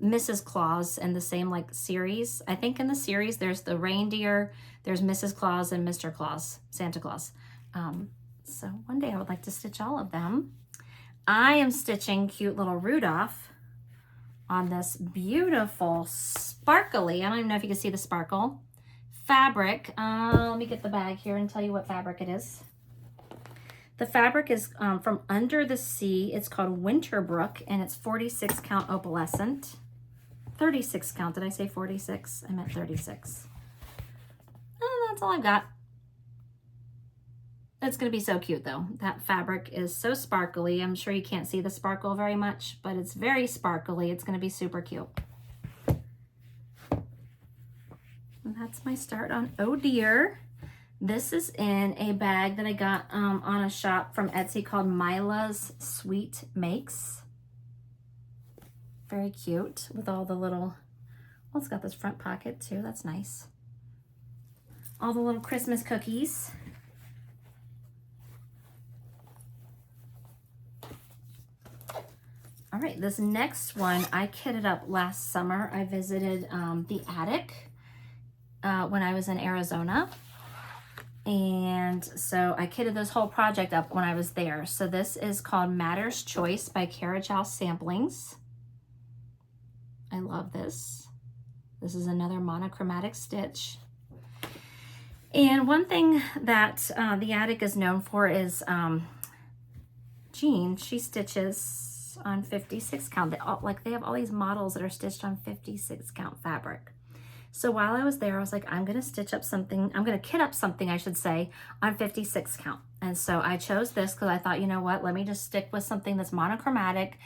Mrs. Claus in the same like series. I think in the series there's the reindeer, there's Mrs. Claus and Mr. Claus, Santa Claus. So one day I would like to stitch all of them. I am stitching cute little Rudolph on this beautiful sparkly, I don't even know if you can see the sparkle, fabric. Let me get the bag here and tell you what fabric it is. The fabric is from Under the Sea. It's called Winterbrook, and it's 46 count opalescent. 36 count, did I say 46? I meant 36. That's all I've got. It's gonna be so cute though. That fabric is so sparkly. I'm sure you can't see the sparkle very much, but it's very sparkly. It's gonna be super cute. And that's my start on Oh Dear. This is in a bag that I got on a shop from Etsy called Mila's Sweet Makes. Very cute with all the little, well, it's got this front pocket too. That's nice. All the little Christmas cookies. All right, this next one I kitted up last summer. I visited the attic when I was in Arizona. And so I kitted this whole project up when I was there. So this is called Matter's Choice by Carajow Samplings. I love this. This is another monochromatic stitch. And one thing that the attic is known for is Jean, she stitches on 56 count. They have all these models that are stitched on 56 count fabric. So while I was there, I was like, I'm gonna stitch up something, I'm gonna kit up something, I should say, on 56 count. And so I chose this because I thought, you know what, let me just stick with something that's monochromatic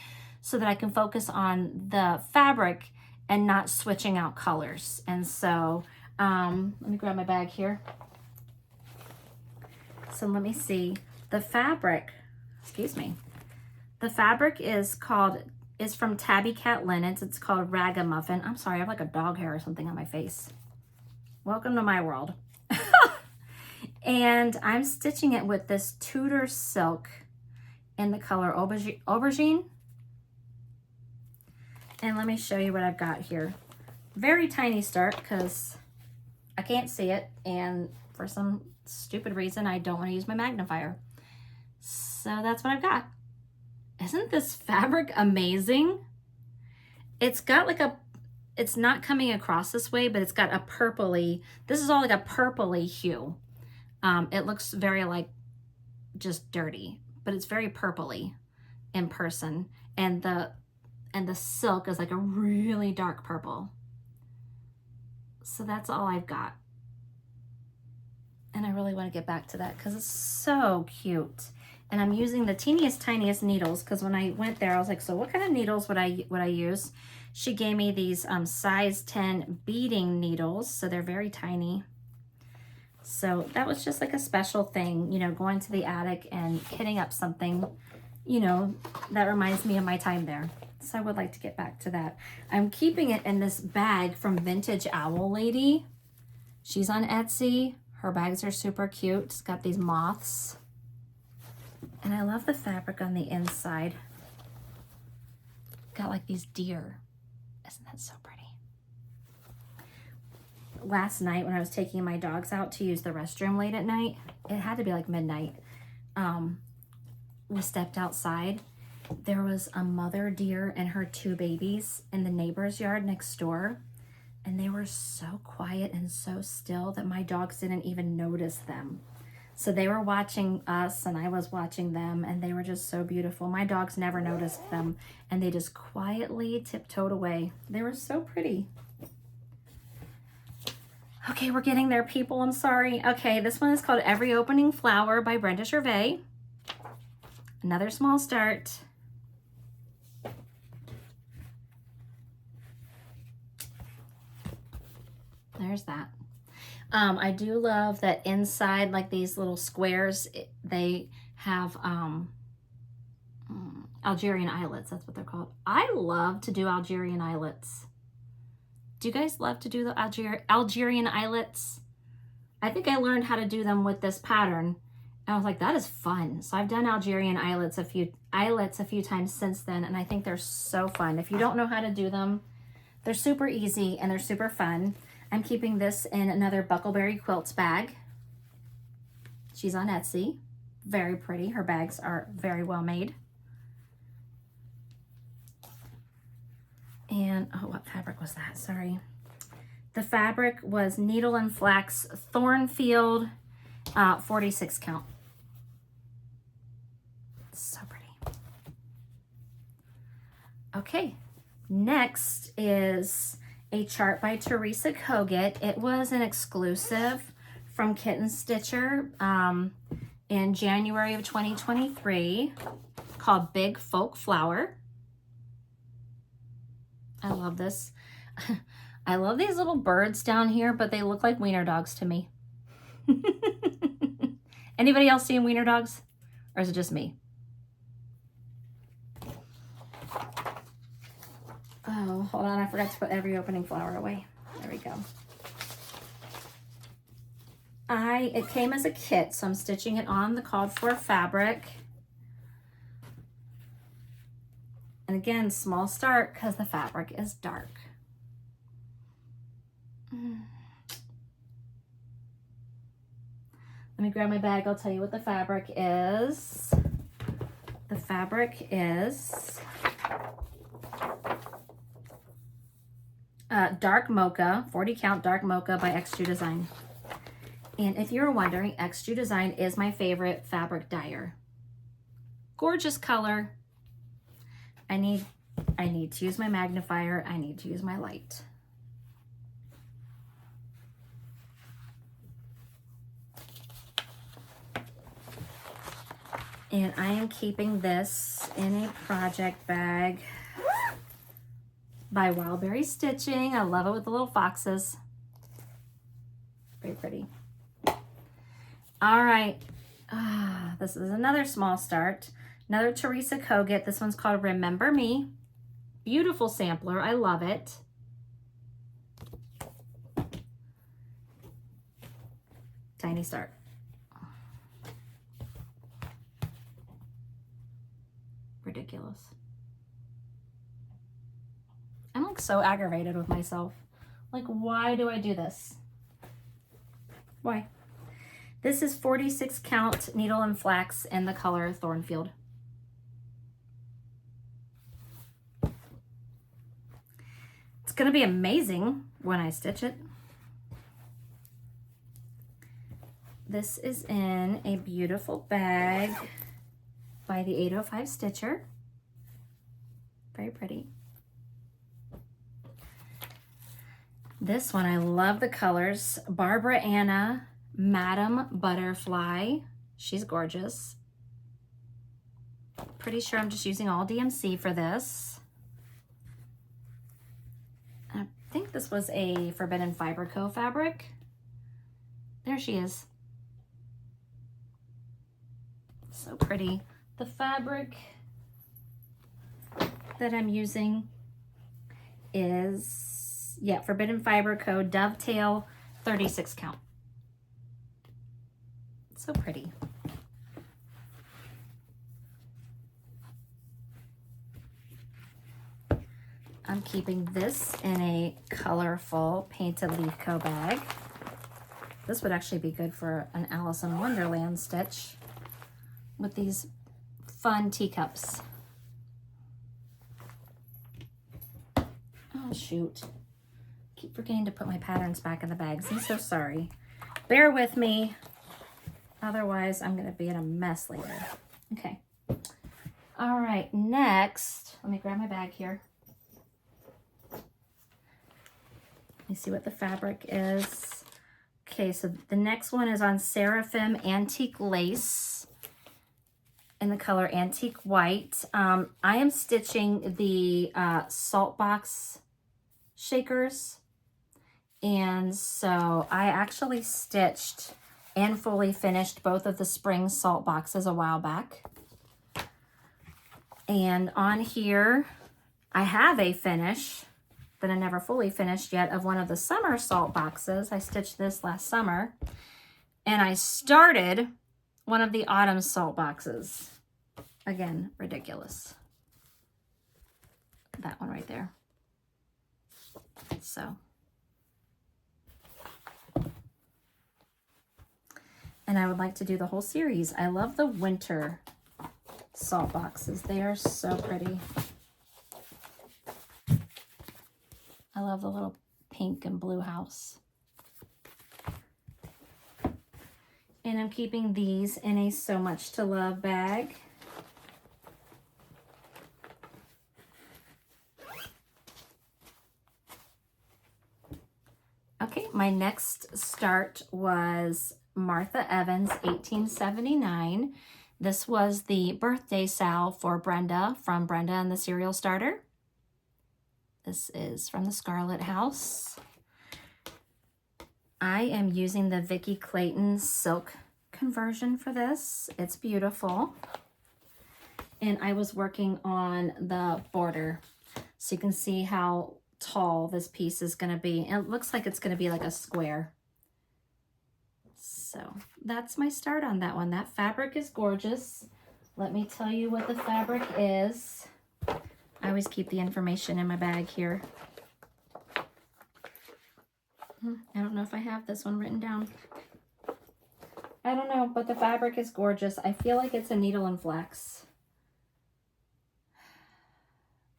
so that I can focus on the fabric and not switching out colors. And so, let me grab my bag here. So let me see, the fabric, excuse me, the fabric is from Tabby Cat Linens. It's called Ragamuffin. I'm sorry, I have like a dog hair or something on my face. Welcome to my world. And I'm stitching it with this Tudor silk in the color Aubergine. And let me show you what I've got here. Very tiny start because I can't see it. And for some stupid reason, I don't want to use my magnifier. So that's what I've got. Isn't this fabric amazing? It's got like a, it's not coming across this way, but it's got a purpley, this is all like a purpley hue. It looks very like just dirty, but it's very purpley in person. And the silk is like a really dark purple. So that's all I've got. And I really want to get back to that because it's so cute. And I'm using the teeniest, tiniest needles because when I went there, I was like, so what kind of needles would I use? She gave me these size 10 beading needles, so they're very tiny. So that was just like a special thing, you know, going to the attic and hitting up something, you know, that reminds me of my time there. So I would like to get back to that. I'm keeping it in this bag from Vintage Owl Lady. She's on Etsy. Her bags are super cute. It's got these moths. And I love the fabric on the inside. Got like these deer. Isn't that so pretty? Last night when I was taking my dogs out to use the restroom late at night, it had to be like midnight. We stepped outside. There was a mother deer and her 2 babies in the neighbor's yard next door. And they were so quiet and so still that my dogs didn't even notice them. So they were watching us and I was watching them, and they were just so beautiful. My dogs never noticed them, and they just quietly tiptoed away. They were so pretty. Okay, we're getting there, people. I'm sorry. Okay, this one is called Every Opening Flower by Brenda Gervais. Another small start. There's that. I do love that inside, like these little squares, they have Algerian eyelets. That's what they're called. I love to do Algerian eyelets. Do you guys love to do the Algerian eyelets? I think I learned how to do them with this pattern. And I was like, that is fun. So I've done Algerian eyelets a few times since then, and I think they're so fun. If you don't know how to do them, they're super easy and they're super fun. I'm keeping this in another Buckleberry Quilts bag. She's on Etsy. Very pretty. Her bags are very well made. And, oh, what fabric was that? Sorry. The fabric was Needle and Flax Thornfield 46 count. So pretty. Okay, next is a chart by Teresa Kogut. It was an exclusive from Kitten Stitcher in January of 2023 called Big Folk Flower. I love this. I love these little birds down here, but they look like wiener dogs to me. Anybody else seeing wiener dogs? Or is it just me? Oh, hold on. I forgot to put Every Opening Flower away. There we go. It came as a kit, so I'm stitching it on the called for fabric. And again, small start because the fabric is dark. Let me grab my bag. I'll tell you what the fabric is. The fabric is dark mocha, 40 count dark mocha by Extrude Design. And if you're wondering, Extrude Design is my favorite fabric dyer. Gorgeous color. I need to use my magnifier. I need to use my light. And I am keeping this in a project bag by Wildberry Stitching. I love it with the little foxes. Very pretty. All right. This is another small start. Another Teresa Kogut. This one's called Remember Me. Beautiful sampler. I love it. Tiny start. Ridiculous. I'm like so aggravated with myself. Like, why do I do this? Why? This is 46 count Needle and Flax in the color Thornfield. It's gonna be amazing when I stitch it. This is in a beautiful bag by the 805 Stitcher. Very pretty. This one, I love the colors. Barbara Anna, Madam Butterfly. She's gorgeous. Pretty sure I'm just using all DMC for this. I think this was a Forbidden Fiber Co. fabric. There she is. So pretty. The fabric that I'm using is, yeah, Forbidden Fiber Co. Dovetail 36 count. So pretty. I'm keeping this in a colorful Painted Leaf Co. bag. This would actually be good for an Alice in Wonderland stitch with these fun teacups. Oh shoot. Keep forgetting to put my patterns back in the bags. I'm so sorry. Bear with me. Otherwise, I'm gonna be in a mess later. Okay. All right, next, let me grab my bag here. Let me see what the fabric is. Okay, so the next one is on Seraphim Antique Lace in the color Antique White. I am stitching the salt box shakers. And so I actually stitched and fully finished both of the spring salt boxes a while back. And on here, I have a finish that I never fully finished yet of one of the summer salt boxes. I stitched this last summer. And I started one of the autumn salt boxes. Again, ridiculous. That one right there. So. And I would like to do the whole series. I love the winter salt boxes. They are so pretty. I love the little pink and blue house. And I'm keeping these in a So Much to Love bag. Okay, my next start was Martha Evans, 1879. This was the birthday sal for Brenda from Brenda and the Cereal Starter. This is from the Scarlet House. I am using the Vicki Clayton silk conversion for this. It's beautiful. And I was working on the border. So you can see how tall this piece is going to be. And it looks like it's going to be like a square. So that's my start on that one. That fabric is gorgeous. Let me tell you what the fabric is. I always keep the information in my bag here. I don't know if I have this one written down. I don't know, but the fabric is gorgeous. I feel like it's a needle and flax,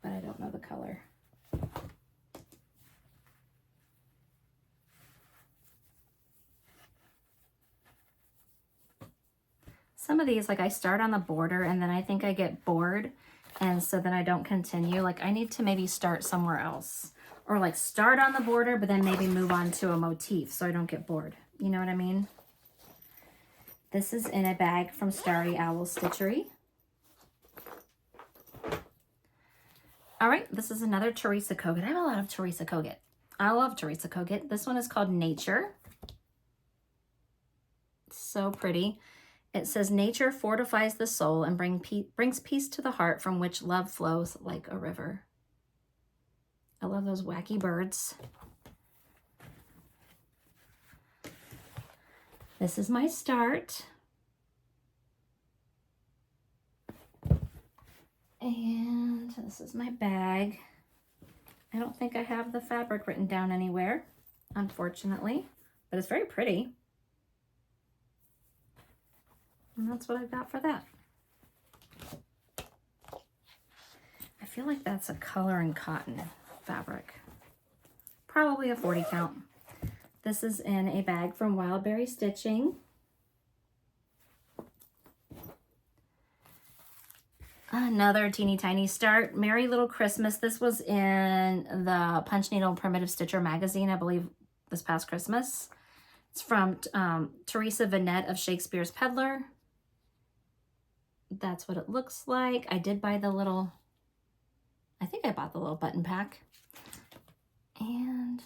but I don't know the color. Some of these, like I start on the border and then I think I get bored. And so then I don't continue. Like I need to maybe start somewhere else. Or like start on the border, but then maybe move on to a motif so I don't get bored. You know what I mean? This is in a bag from Starry Owl Stitchery. All right, this is another Teresa Kogut. I have a lot of Teresa Kogut. I love Teresa Kogut. This one is called Nature. So pretty. It says, nature fortifies the soul and brings peace to the heart from which love flows like a river. I love those wacky birds. This is my start. And this is my bag. I don't think I have the fabric written down anywhere, unfortunately, but it's very pretty. And that's what I've got for that. I feel like that's a color and cotton fabric. probably a 40 count. This is in a bag from Wildberry Stitching. Another teeny tiny start. Merry Little Christmas. This was in the Punch Needle Primitive Stitcher magazine, I believe, this past Christmas. It's from Teresa Vanette of Shakespeare's Peddler. That's what it looks like. I did buy the little, I think I bought the little button pack. And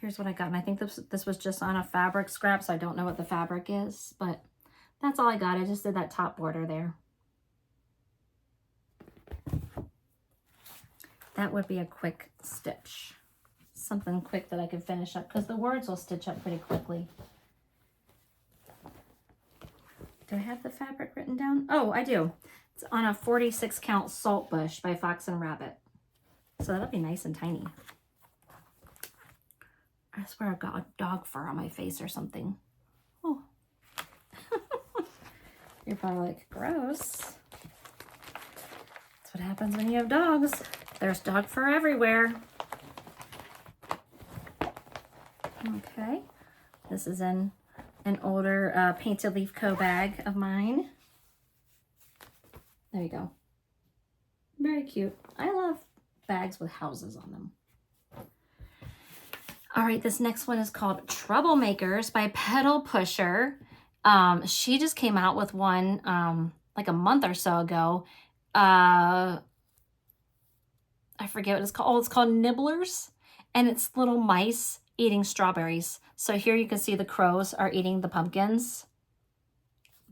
here's what I got. And I think this was just on a fabric scrap, so I don't know what the fabric is, but that's all I got. I just did that top border there. That would be a quick stitch. Something quick that I could finish up, because the words will stitch up pretty quickly. Do I have the fabric written down? Oh, I do. It's on a 46 count Salt Bush by Fox and Rabbit. So that'll be nice and tiny. I swear I've got a dog fur on my face or something. Oh. You're probably like, gross. That's what happens when you have dogs. There's dog fur everywhere. Okay. This is in an older Painted Leaf Co. bag of mine. There you go. Very cute. I love bags with houses on them. All right, this next one is called Troublemakers by Pedal Pusher. She just came out with one like a month or so ago. I forget what it's called. Oh, it's called Nibblers, and it's little mice eating strawberries. So here you can see the crows are eating the pumpkins.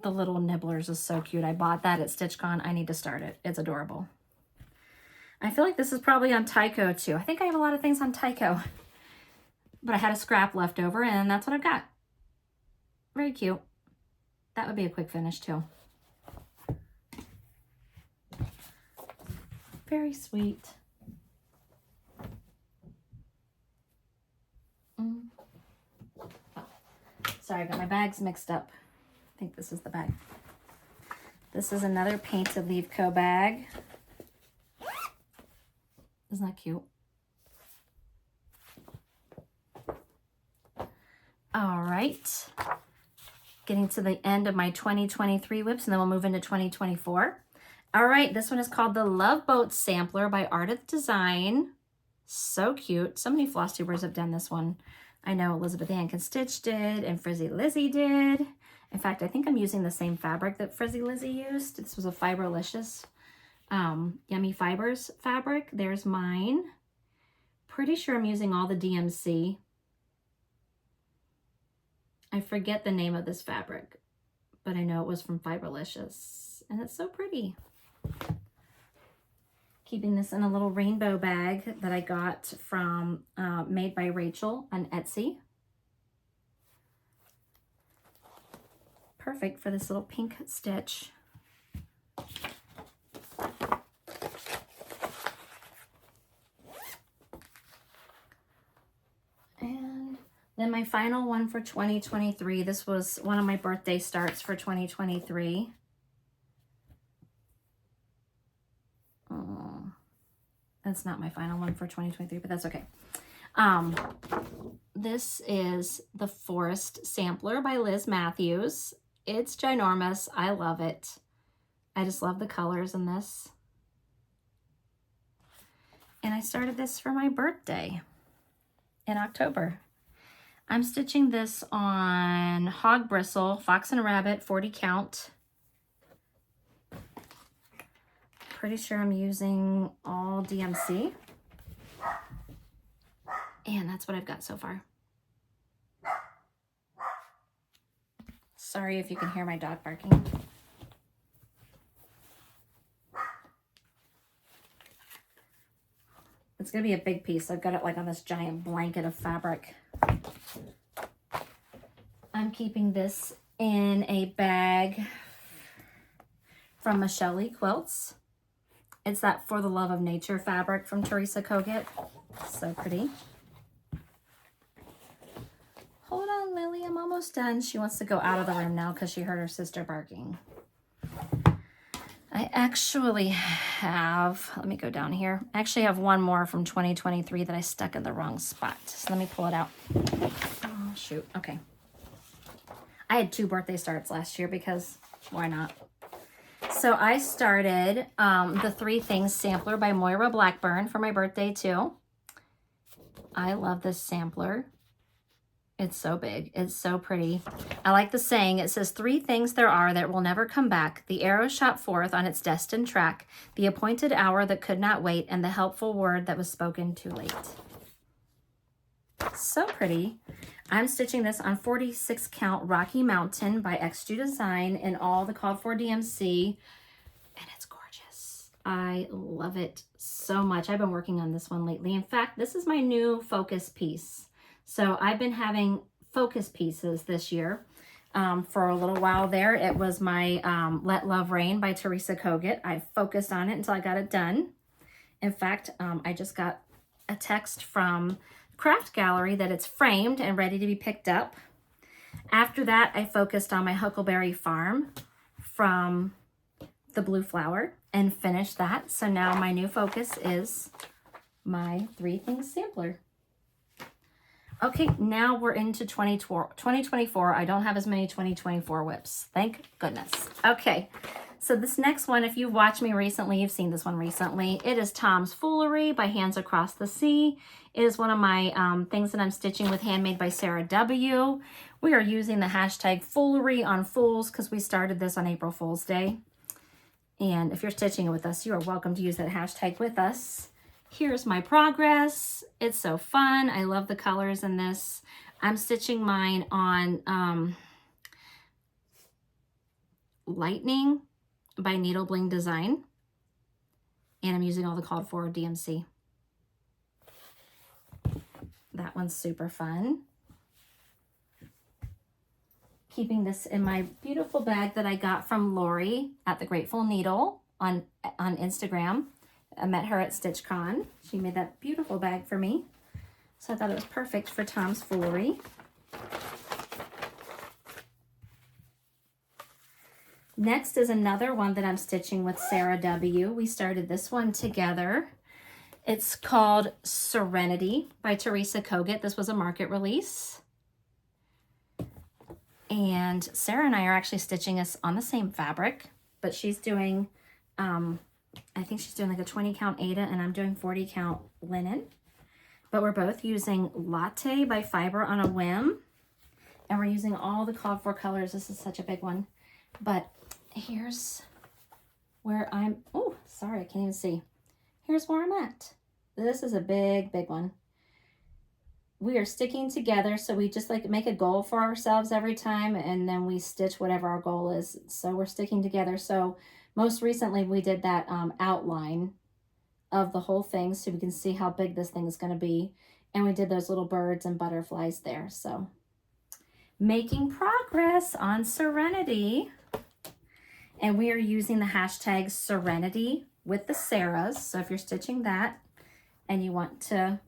The little Nibblers is so cute. I bought that at StitchCon. I need to start it. It's adorable. I feel like this is probably on Tyco too. I think I have a lot of things on Tyco. But I had a scrap left over, and that's what I've got. Very cute. That would be a quick finish too. Very sweet. Oh, sorry, I got my bags mixed up. I think this is the bag. This is another Painted Leaf Co. bag. Isn't that cute? All right. Getting to the end of my 2023 WIPs, and then we'll move into 2024. All right, this one is called the Love Boat Sampler by Ardith Design. So cute. So many floss tubers have done this one. I know Elizabeth Ann Can Stitch did, and Frizzy Lizzy did. In fact, I think I'm using the same fabric that Frizzy Lizzy used. This was a Fiberlicious Yummy Fibers fabric. There's mine. Pretty sure I'm using all the DMC. I forget the name of this fabric, but I know it was from Fiberlicious, and it's so pretty. Keeping this in a little rainbow bag that I got from Made by Rachel on Etsy. Perfect for this little pink stitch. And then my final one for 2023. This was one of my birthday starts for 2023. That's not my final one for 2023, but that's okay. This is the Forest Sampler by Liz Matthews. It's ginormous. I love it. I just love the colors in this. And I started this for my birthday in October. I'm stitching this on Hog Bristle, Fox and Rabbit, 40 count. Pretty sure I'm using all DMC. And that's what I've got so far. Sorry if you can hear my dog barking. It's gonna be a big piece. I've got it like on this giant blanket of fabric. I'm keeping this in a bag from Michelle Lee Quilts. It's that For the Love of Nature fabric from Teresa Kogut. So pretty. Hold on, Lily, I'm almost done. She wants to go out of the room now because she heard her sister barking. I actually have, let me go down here. I actually have one more from 2023 that I stuck in the wrong spot. So let me pull it out. Oh, shoot. Okay. I had 2 birthday starts last year because why not? So I started the 3 Things Sampler by Moira Blackburn for my birthday too. I love this sampler. It's so big. It's so pretty. I like the saying. It says, 3 things there are that will never come back. The arrow shot forth on its destined track, the appointed hour that could not wait, and the helpful word that was spoken too late. So pretty. I'm stitching this on 46 count Rocky Mountain by XG Design in all the called for DMC, and it's gorgeous. I love it so much. I've been working on this one lately. In fact, this is my new focus piece. So I've been having focus pieces this year. For a little while there, it was my Let Love Rain by Teresa Kogut. I focused on it until I got it done. In fact, I just got a text from Craft Gallery that it's framed and ready to be picked up. After that, I focused on my Huckleberry Farm from the Blue Flower and finished that. So now my new focus is my 3 Things Sampler. Okay, now we're into 2024. I don't have as many 2024 WIPs. Thank goodness. Okay, so this next one, if you've watched me recently, you've seen this one recently. It is Tom's Foolery by Hands Across the Sea. It is one of my things that I'm stitching with Handmade by Sarah W. We are using the hashtag Foolery on Fools because we started this on April Fool's Day. And if you're stitching it with us, you are welcome to use that hashtag with us. Here's my progress. It's so fun. I love the colors in this. I'm stitching mine on Lightning by Needle Bling Design. And I'm using all the called for DMC. That one's super fun. Keeping this in my beautiful bag that I got from Lori at the Grateful Needle on Instagram. I met her at StitchCon. She made that beautiful bag for me. So I thought it was perfect for Tom's Foolery. Next is another one that I'm stitching with Sarah W. We started this one together. It's called Serenity by Teresa Kogut. This was a market release. And Sarah and I are actually stitching this on the same fabric, but she's doing, I think she's doing like a 20 count Aida and I'm doing 40 count linen. But we're both using Latte by Fiber on a Whim. And we're using all the called for colors. This is such a big one. But here's where I'm, oh, sorry, I can't even see. Here's where I'm at. This is a big, big one. We are sticking together, so we just like make a goal for ourselves every time, and then we stitch whatever our goal is. So we're sticking together. So most recently we did that outline of the whole thing so we can see how big this thing is going to be. And we did those little birds and butterflies there. So making progress on Serenity. And we are using the hashtag Serenity with the Sarahs. So if you're stitching that and you want to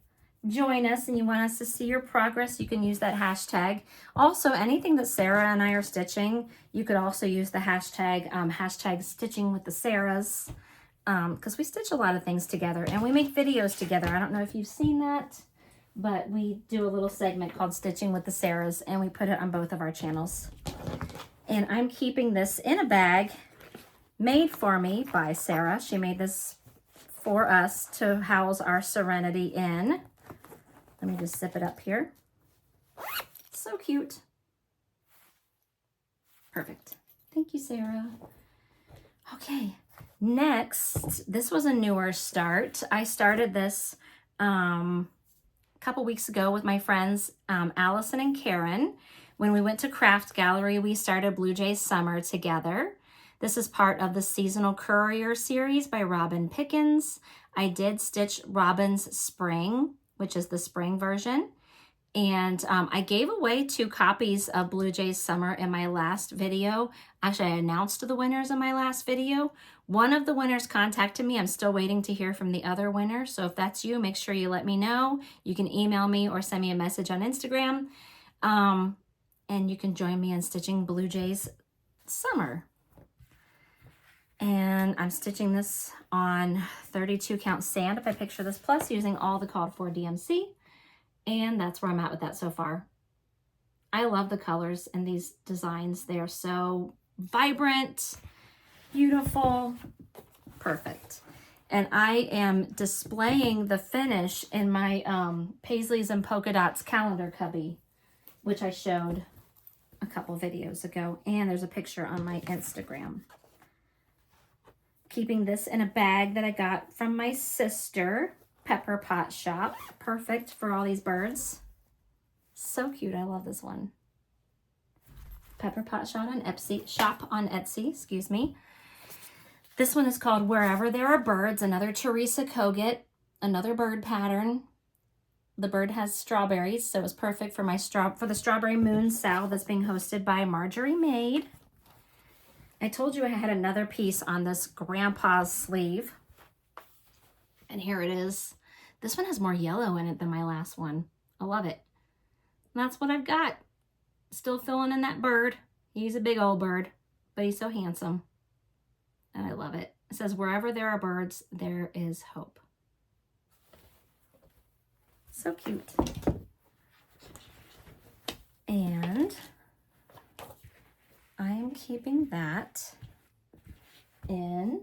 join us and you want us to see your progress, you can use that hashtag. Also, anything that Sarah and I are stitching, you could also use the hashtag, hashtag Stitching with the Sarahs, because we stitch a lot of things together and we make videos together. I don't know if you've seen that, but we do a little segment called Stitching with the Sarahs and we put it on both of our channels. And I'm keeping this in a bag made for me by Sarah. She made this for us to house our Serenity in. Let me just zip it up here. So cute. Perfect. Thank you, Sarah. Okay, next, this was a newer start. I started this a couple weeks ago with my friends Allison and Karen. When we went to Craft Gallery, we started Blue Jay's Summer together. This is part of the Seasonal Courier series by Robin Pickens. I did stitch Robin's Spring, which is the spring version. And I gave away 2 copies of Blue Jay's Summer in my last video. Actually, I announced the winners in my last video. One of the winners contacted me. I'm still waiting to hear from the other winner. So if that's you, make sure you let me know. You can email me or send me a message on Instagram. And you can join me in stitching Blue Jay's Summer. And I'm stitching this on 32 count stand, if I picture this plus, using all the called for DMC. And that's where I'm at with that so far. I love the colors in these designs. They are so vibrant, beautiful, perfect. And I am displaying the finish in my Paisleys and Polka Dots calendar cubby, which I showed a couple videos ago. And there's a picture on my Instagram. Keeping this in a bag that I got from my sister, Pepper Pot Shop. Perfect for all these birds. So cute. I love this one. Pepper Pot Shop on Etsy, excuse me. This one is called Wherever There Are Birds, another Teresa Kogut, another bird pattern. The bird has strawberries, so it's perfect for the Strawberry Moon Sal that's being hosted by Marjorie Maid. I told you I had another piece on this grandpa's sleeve. And here it is. This one has more yellow in it than my last one. I love it. And that's what I've got. Still filling in that bird. He's a big old bird, but he's so handsome. And I love it. It says, wherever there are birds, there is hope. So cute. And I am keeping that in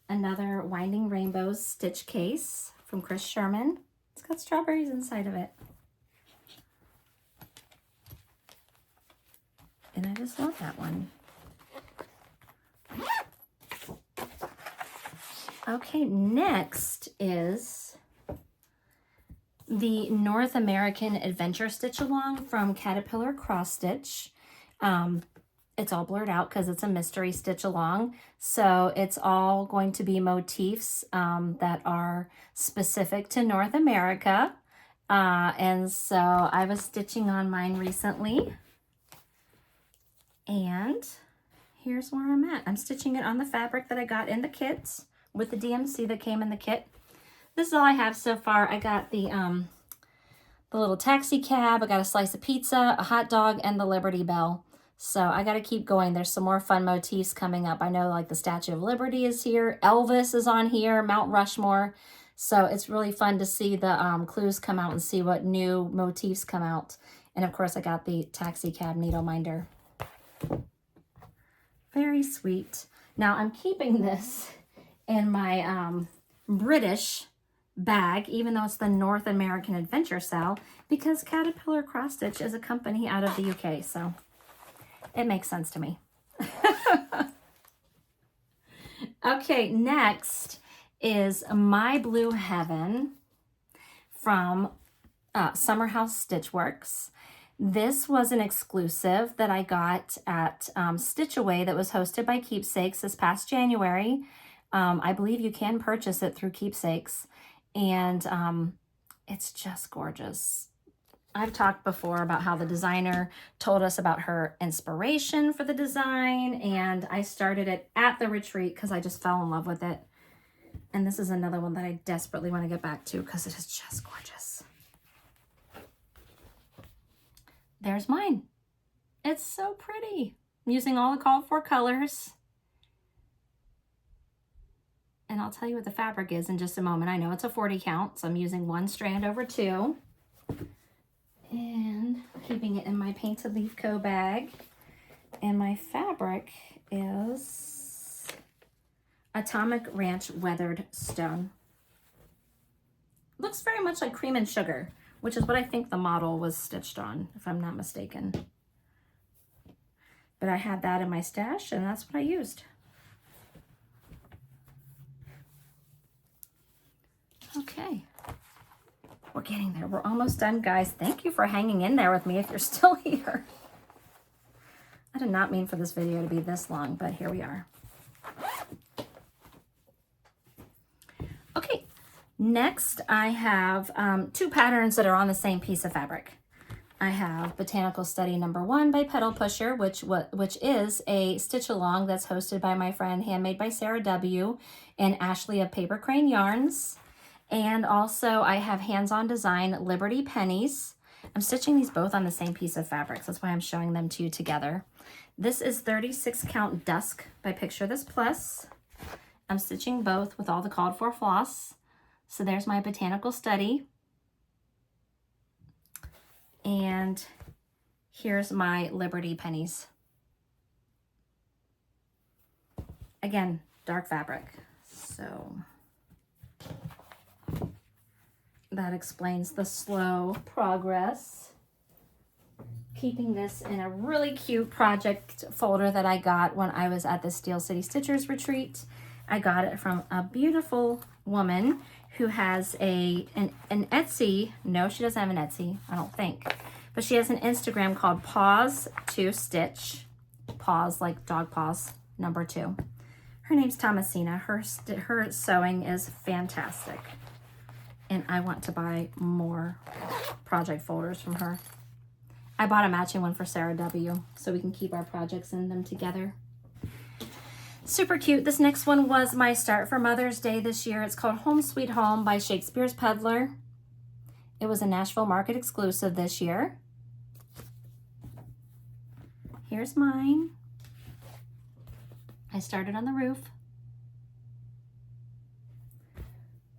another Winding Rainbows stitch case from Chris Sherman. It's got strawberries inside of it. And I just love that one. Okay, next is the North American Adventure Stitch Along from Caterpillar Cross Stitch. It's all blurred out because it's a mystery stitch along. So it's all going to be motifs that are specific to North America. And so I was stitching on mine recently. And here's where I'm at. I'm stitching it on the fabric that I got in the kits with the DMC that came in the kit. This is all I have so far. I got the little taxi cab, I got a slice of pizza, a hot dog, and the Liberty Bell. So I got to keep going. There's some more fun motifs coming up. I know like the Statue of Liberty is here. Elvis is on here, Mount Rushmore. So it's really fun to see the clues come out and see what new motifs come out. And of course I got the taxi cab needle minder. Very sweet. Now I'm keeping this in my British bag, even though it's the North American Adventure Sal, because Caterpillar Cross Stitch is a company out of the UK, so it makes sense to me. Okay, next is My Blue Heaven from Summer House Stitchworks. This was an exclusive that I got at Stitch Away that was hosted by Keepsakes this past January. I believe you can purchase it through Keepsakes, and it's just gorgeous. I've talked before about how the designer told us about her inspiration for the design, and I started it at the retreat because I just fell in love with it. And this is another one that I desperately want to get back to because it is just gorgeous. There's mine. It's so pretty. I'm using all the called for colors. And I'll tell you what the fabric is in just a moment. I know it's a 40 count, so I'm using one strand over two. And keeping it in my Painted Leaf Co. bag. And my fabric is Atomic Ranch Weathered Stone. Looks very much like Cream and Sugar, which is what I think the model was stitched on, if I'm not mistaken. But I had that in my stash, and that's what I used. Okay. We're getting there. We're almost done, guys. Thank you for hanging in there with me if you're still here. I did not mean for this video to be this long, but here we are. Okay, next I have two patterns that are on the same piece of fabric. I have Botanical Study number 1 by Petal Pusher, which is a stitch along that's hosted by my friend Handmade by Sarah W. and Ashley of Paper Crane Yarns. And also I have Hands On Design Liberty Pennies. I'm stitching these both on the same piece of fabric, so that's why I'm showing them to you together. This is 36 count Dusk by Picture This Plus. I'm stitching both with all the called for floss. So there's my botanical study. And here's my Liberty pennies. Again, dark fabric. So that explains the slow progress. Keeping this in a really cute project folder that I got when I was at the Steel City Stitchers retreat. I got it from a beautiful woman who has an Etsy. No, she doesn't have an Etsy, I don't think. But she has an Instagram called Paws to Stitch. Paws like dog paws, number 2. Her name's Thomasina. Her sewing is fantastic. And I want to buy more project folders from her. I bought a matching one for Sarah W. so we can keep our projects in them together. Super cute. This next one was my start for Mother's Day this year. It's called Home Sweet Home by Shakespeare's Peddler. It was a Nashville Market exclusive this year. Here's mine. I started on the roof.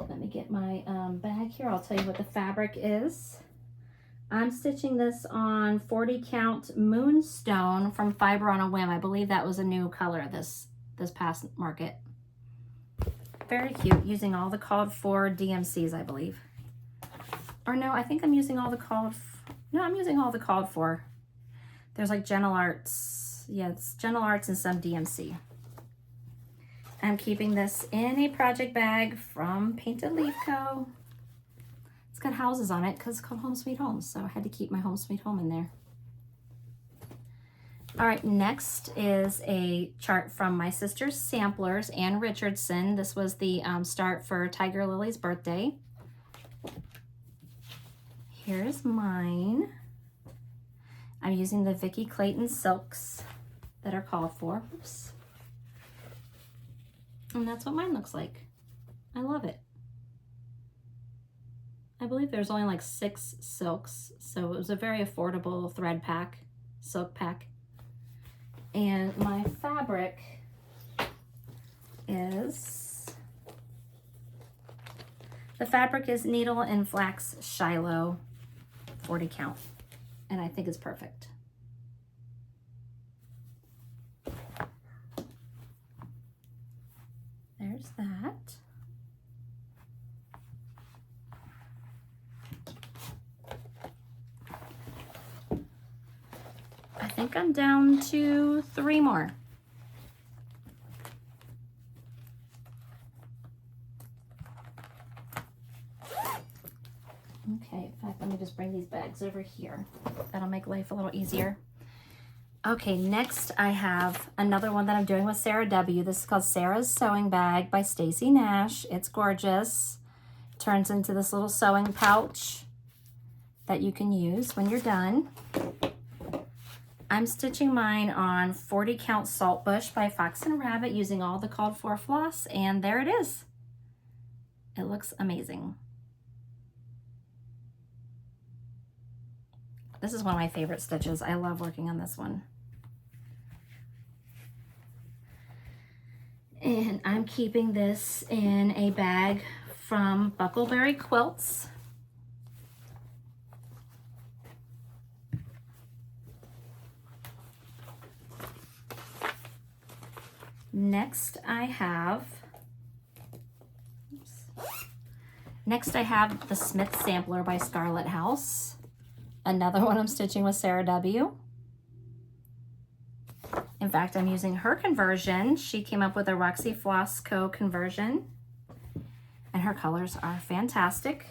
Let me get my bag here. I'll tell you what the fabric is. I'm stitching this on 40 count Moonstone from Fiber on a Whim. I believe that was a new color this past market. Very cute, using all the called for DMCs, I believe. Or no, I think I'm using all the called I'm using all the called for. There's like Gentle Arts. Yeah, it's Gentle Arts and some DMC. I'm keeping this in a project bag from Painted Leaf Co. It's got houses on it because it's called Home Sweet Home, so I had to keep my Home Sweet Home in there. All right, next is a chart from my sister's samplers, Ann Richardson. This was the start for Tiger Lily's birthday. Here's mine. I'm using the Vicki Clayton silks that are called for. Oops. And that's what mine looks like. I love it. I believe there's only like 6 silks, so it was a very affordable thread pack, silk pack. And my fabric is, Needle and Flax Shiloh 40 count, and I think it's perfect. There's that. I think I'm down to 3 more. Okay, in fact, let me just bring these bags over here. That'll make life a little easier. Okay, next I have another one that I'm doing with Sarah W. This is called Sarah's Sewing Bag by Stacy Nash. It's gorgeous. Turns into this little sewing pouch that you can use when you're done. I'm stitching mine on 40 count Saltbush by Fox and Rabbit using all the called for floss, and there it is. It looks amazing. This is one of my favorite stitches. I love working on this one. And I'm keeping this in a bag from Buckleberry Quilts. Next I have the Smith Sampler by Scarlet House. Another one I'm stitching with Sarah W. In fact, I'm using her conversion. She came up with a Roxy Floss Co. conversion, and her colors are fantastic.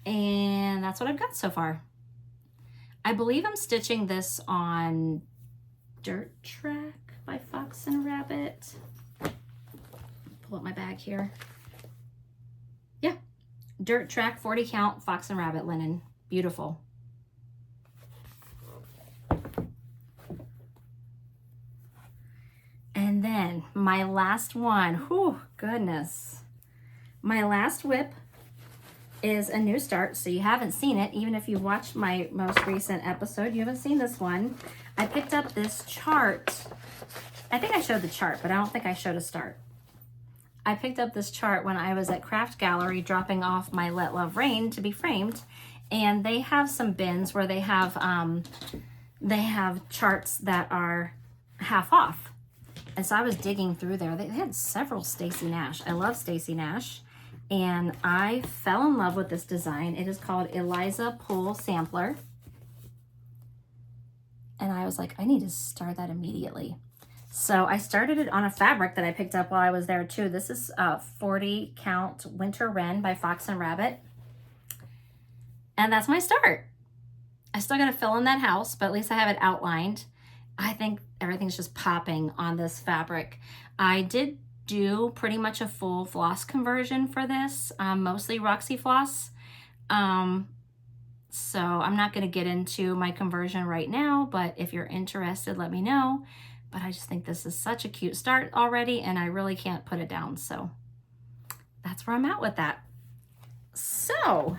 And that's what I've got so far. I believe I'm stitching this on Dirt Track by Fox and Rabbit. Pull up my bag here. Yeah, Dirt Track 40 count Fox and Rabbit linen. Beautiful. And then my last one, whew, goodness. My last WIP is a new start, so you haven't seen it. Even if you watched my most recent episode, you haven't seen this one. I picked up this chart. I think I showed the chart, but I don't think I showed a start. I picked up this chart when I was at Craft Gallery dropping off my Let Love Rain to be framed, and they have some bins where they have charts that are half off. And so I was digging through there. They had several Stacy Nash. I love Stacy Nash, and I fell in love with this design. It is called Eliza Pool Sampler, and I was like, I need to start that immediately. So I started it on a fabric that I picked up while I was there too. This is 40 count Winter Wren by Fox and Rabbit. And that's my start. I still got to fill in that house, but at least I have it outlined. I think everything's just popping on this fabric. I did do pretty much a full floss conversion for this, mostly Roxy floss. So I'm not going to get into my conversion right now, but if you're interested, let me know. But I just think this is such a cute start already, and I really can't put it down. So that's where I'm at with that. So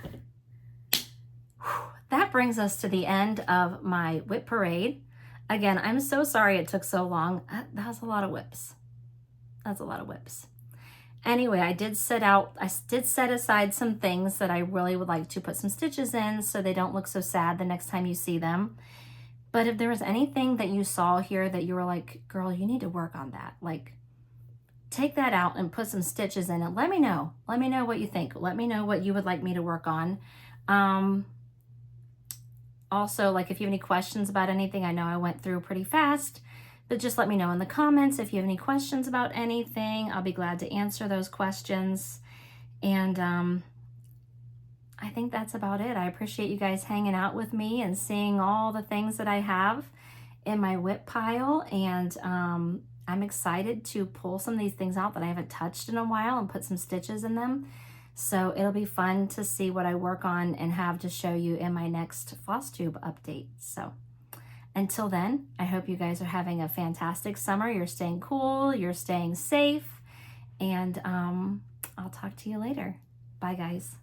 that brings us to the end of my WIP parade. Again, I'm so sorry it took so long. That was a lot of WIPs. That's a lot of WIPs. Anyway, I did set aside some things that I really would like to put some stitches in so they don't look so sad the next time you see them. But if there was anything that you saw here that you were like, girl, you need to work on that, like, take that out and put some stitches in it. Let me know. Let me know what you think. Let me know what you would like me to work on. Also, like, if you have any questions about anything, I know I went through pretty fast, but just let me know in the comments if you have any questions about anything. I'll be glad to answer those questions. And I think that's about it. I appreciate you guys hanging out with me and seeing all the things that I have in my WIP pile. And I'm excited to pull some of these things out that I haven't touched in a while and put some stitches in them. So it'll be fun to see what I work on and have to show you in my next Flosstube update. So until then, I hope you guys are having a fantastic summer. You're staying cool, you're staying safe, and I'll talk to you later. Bye, guys.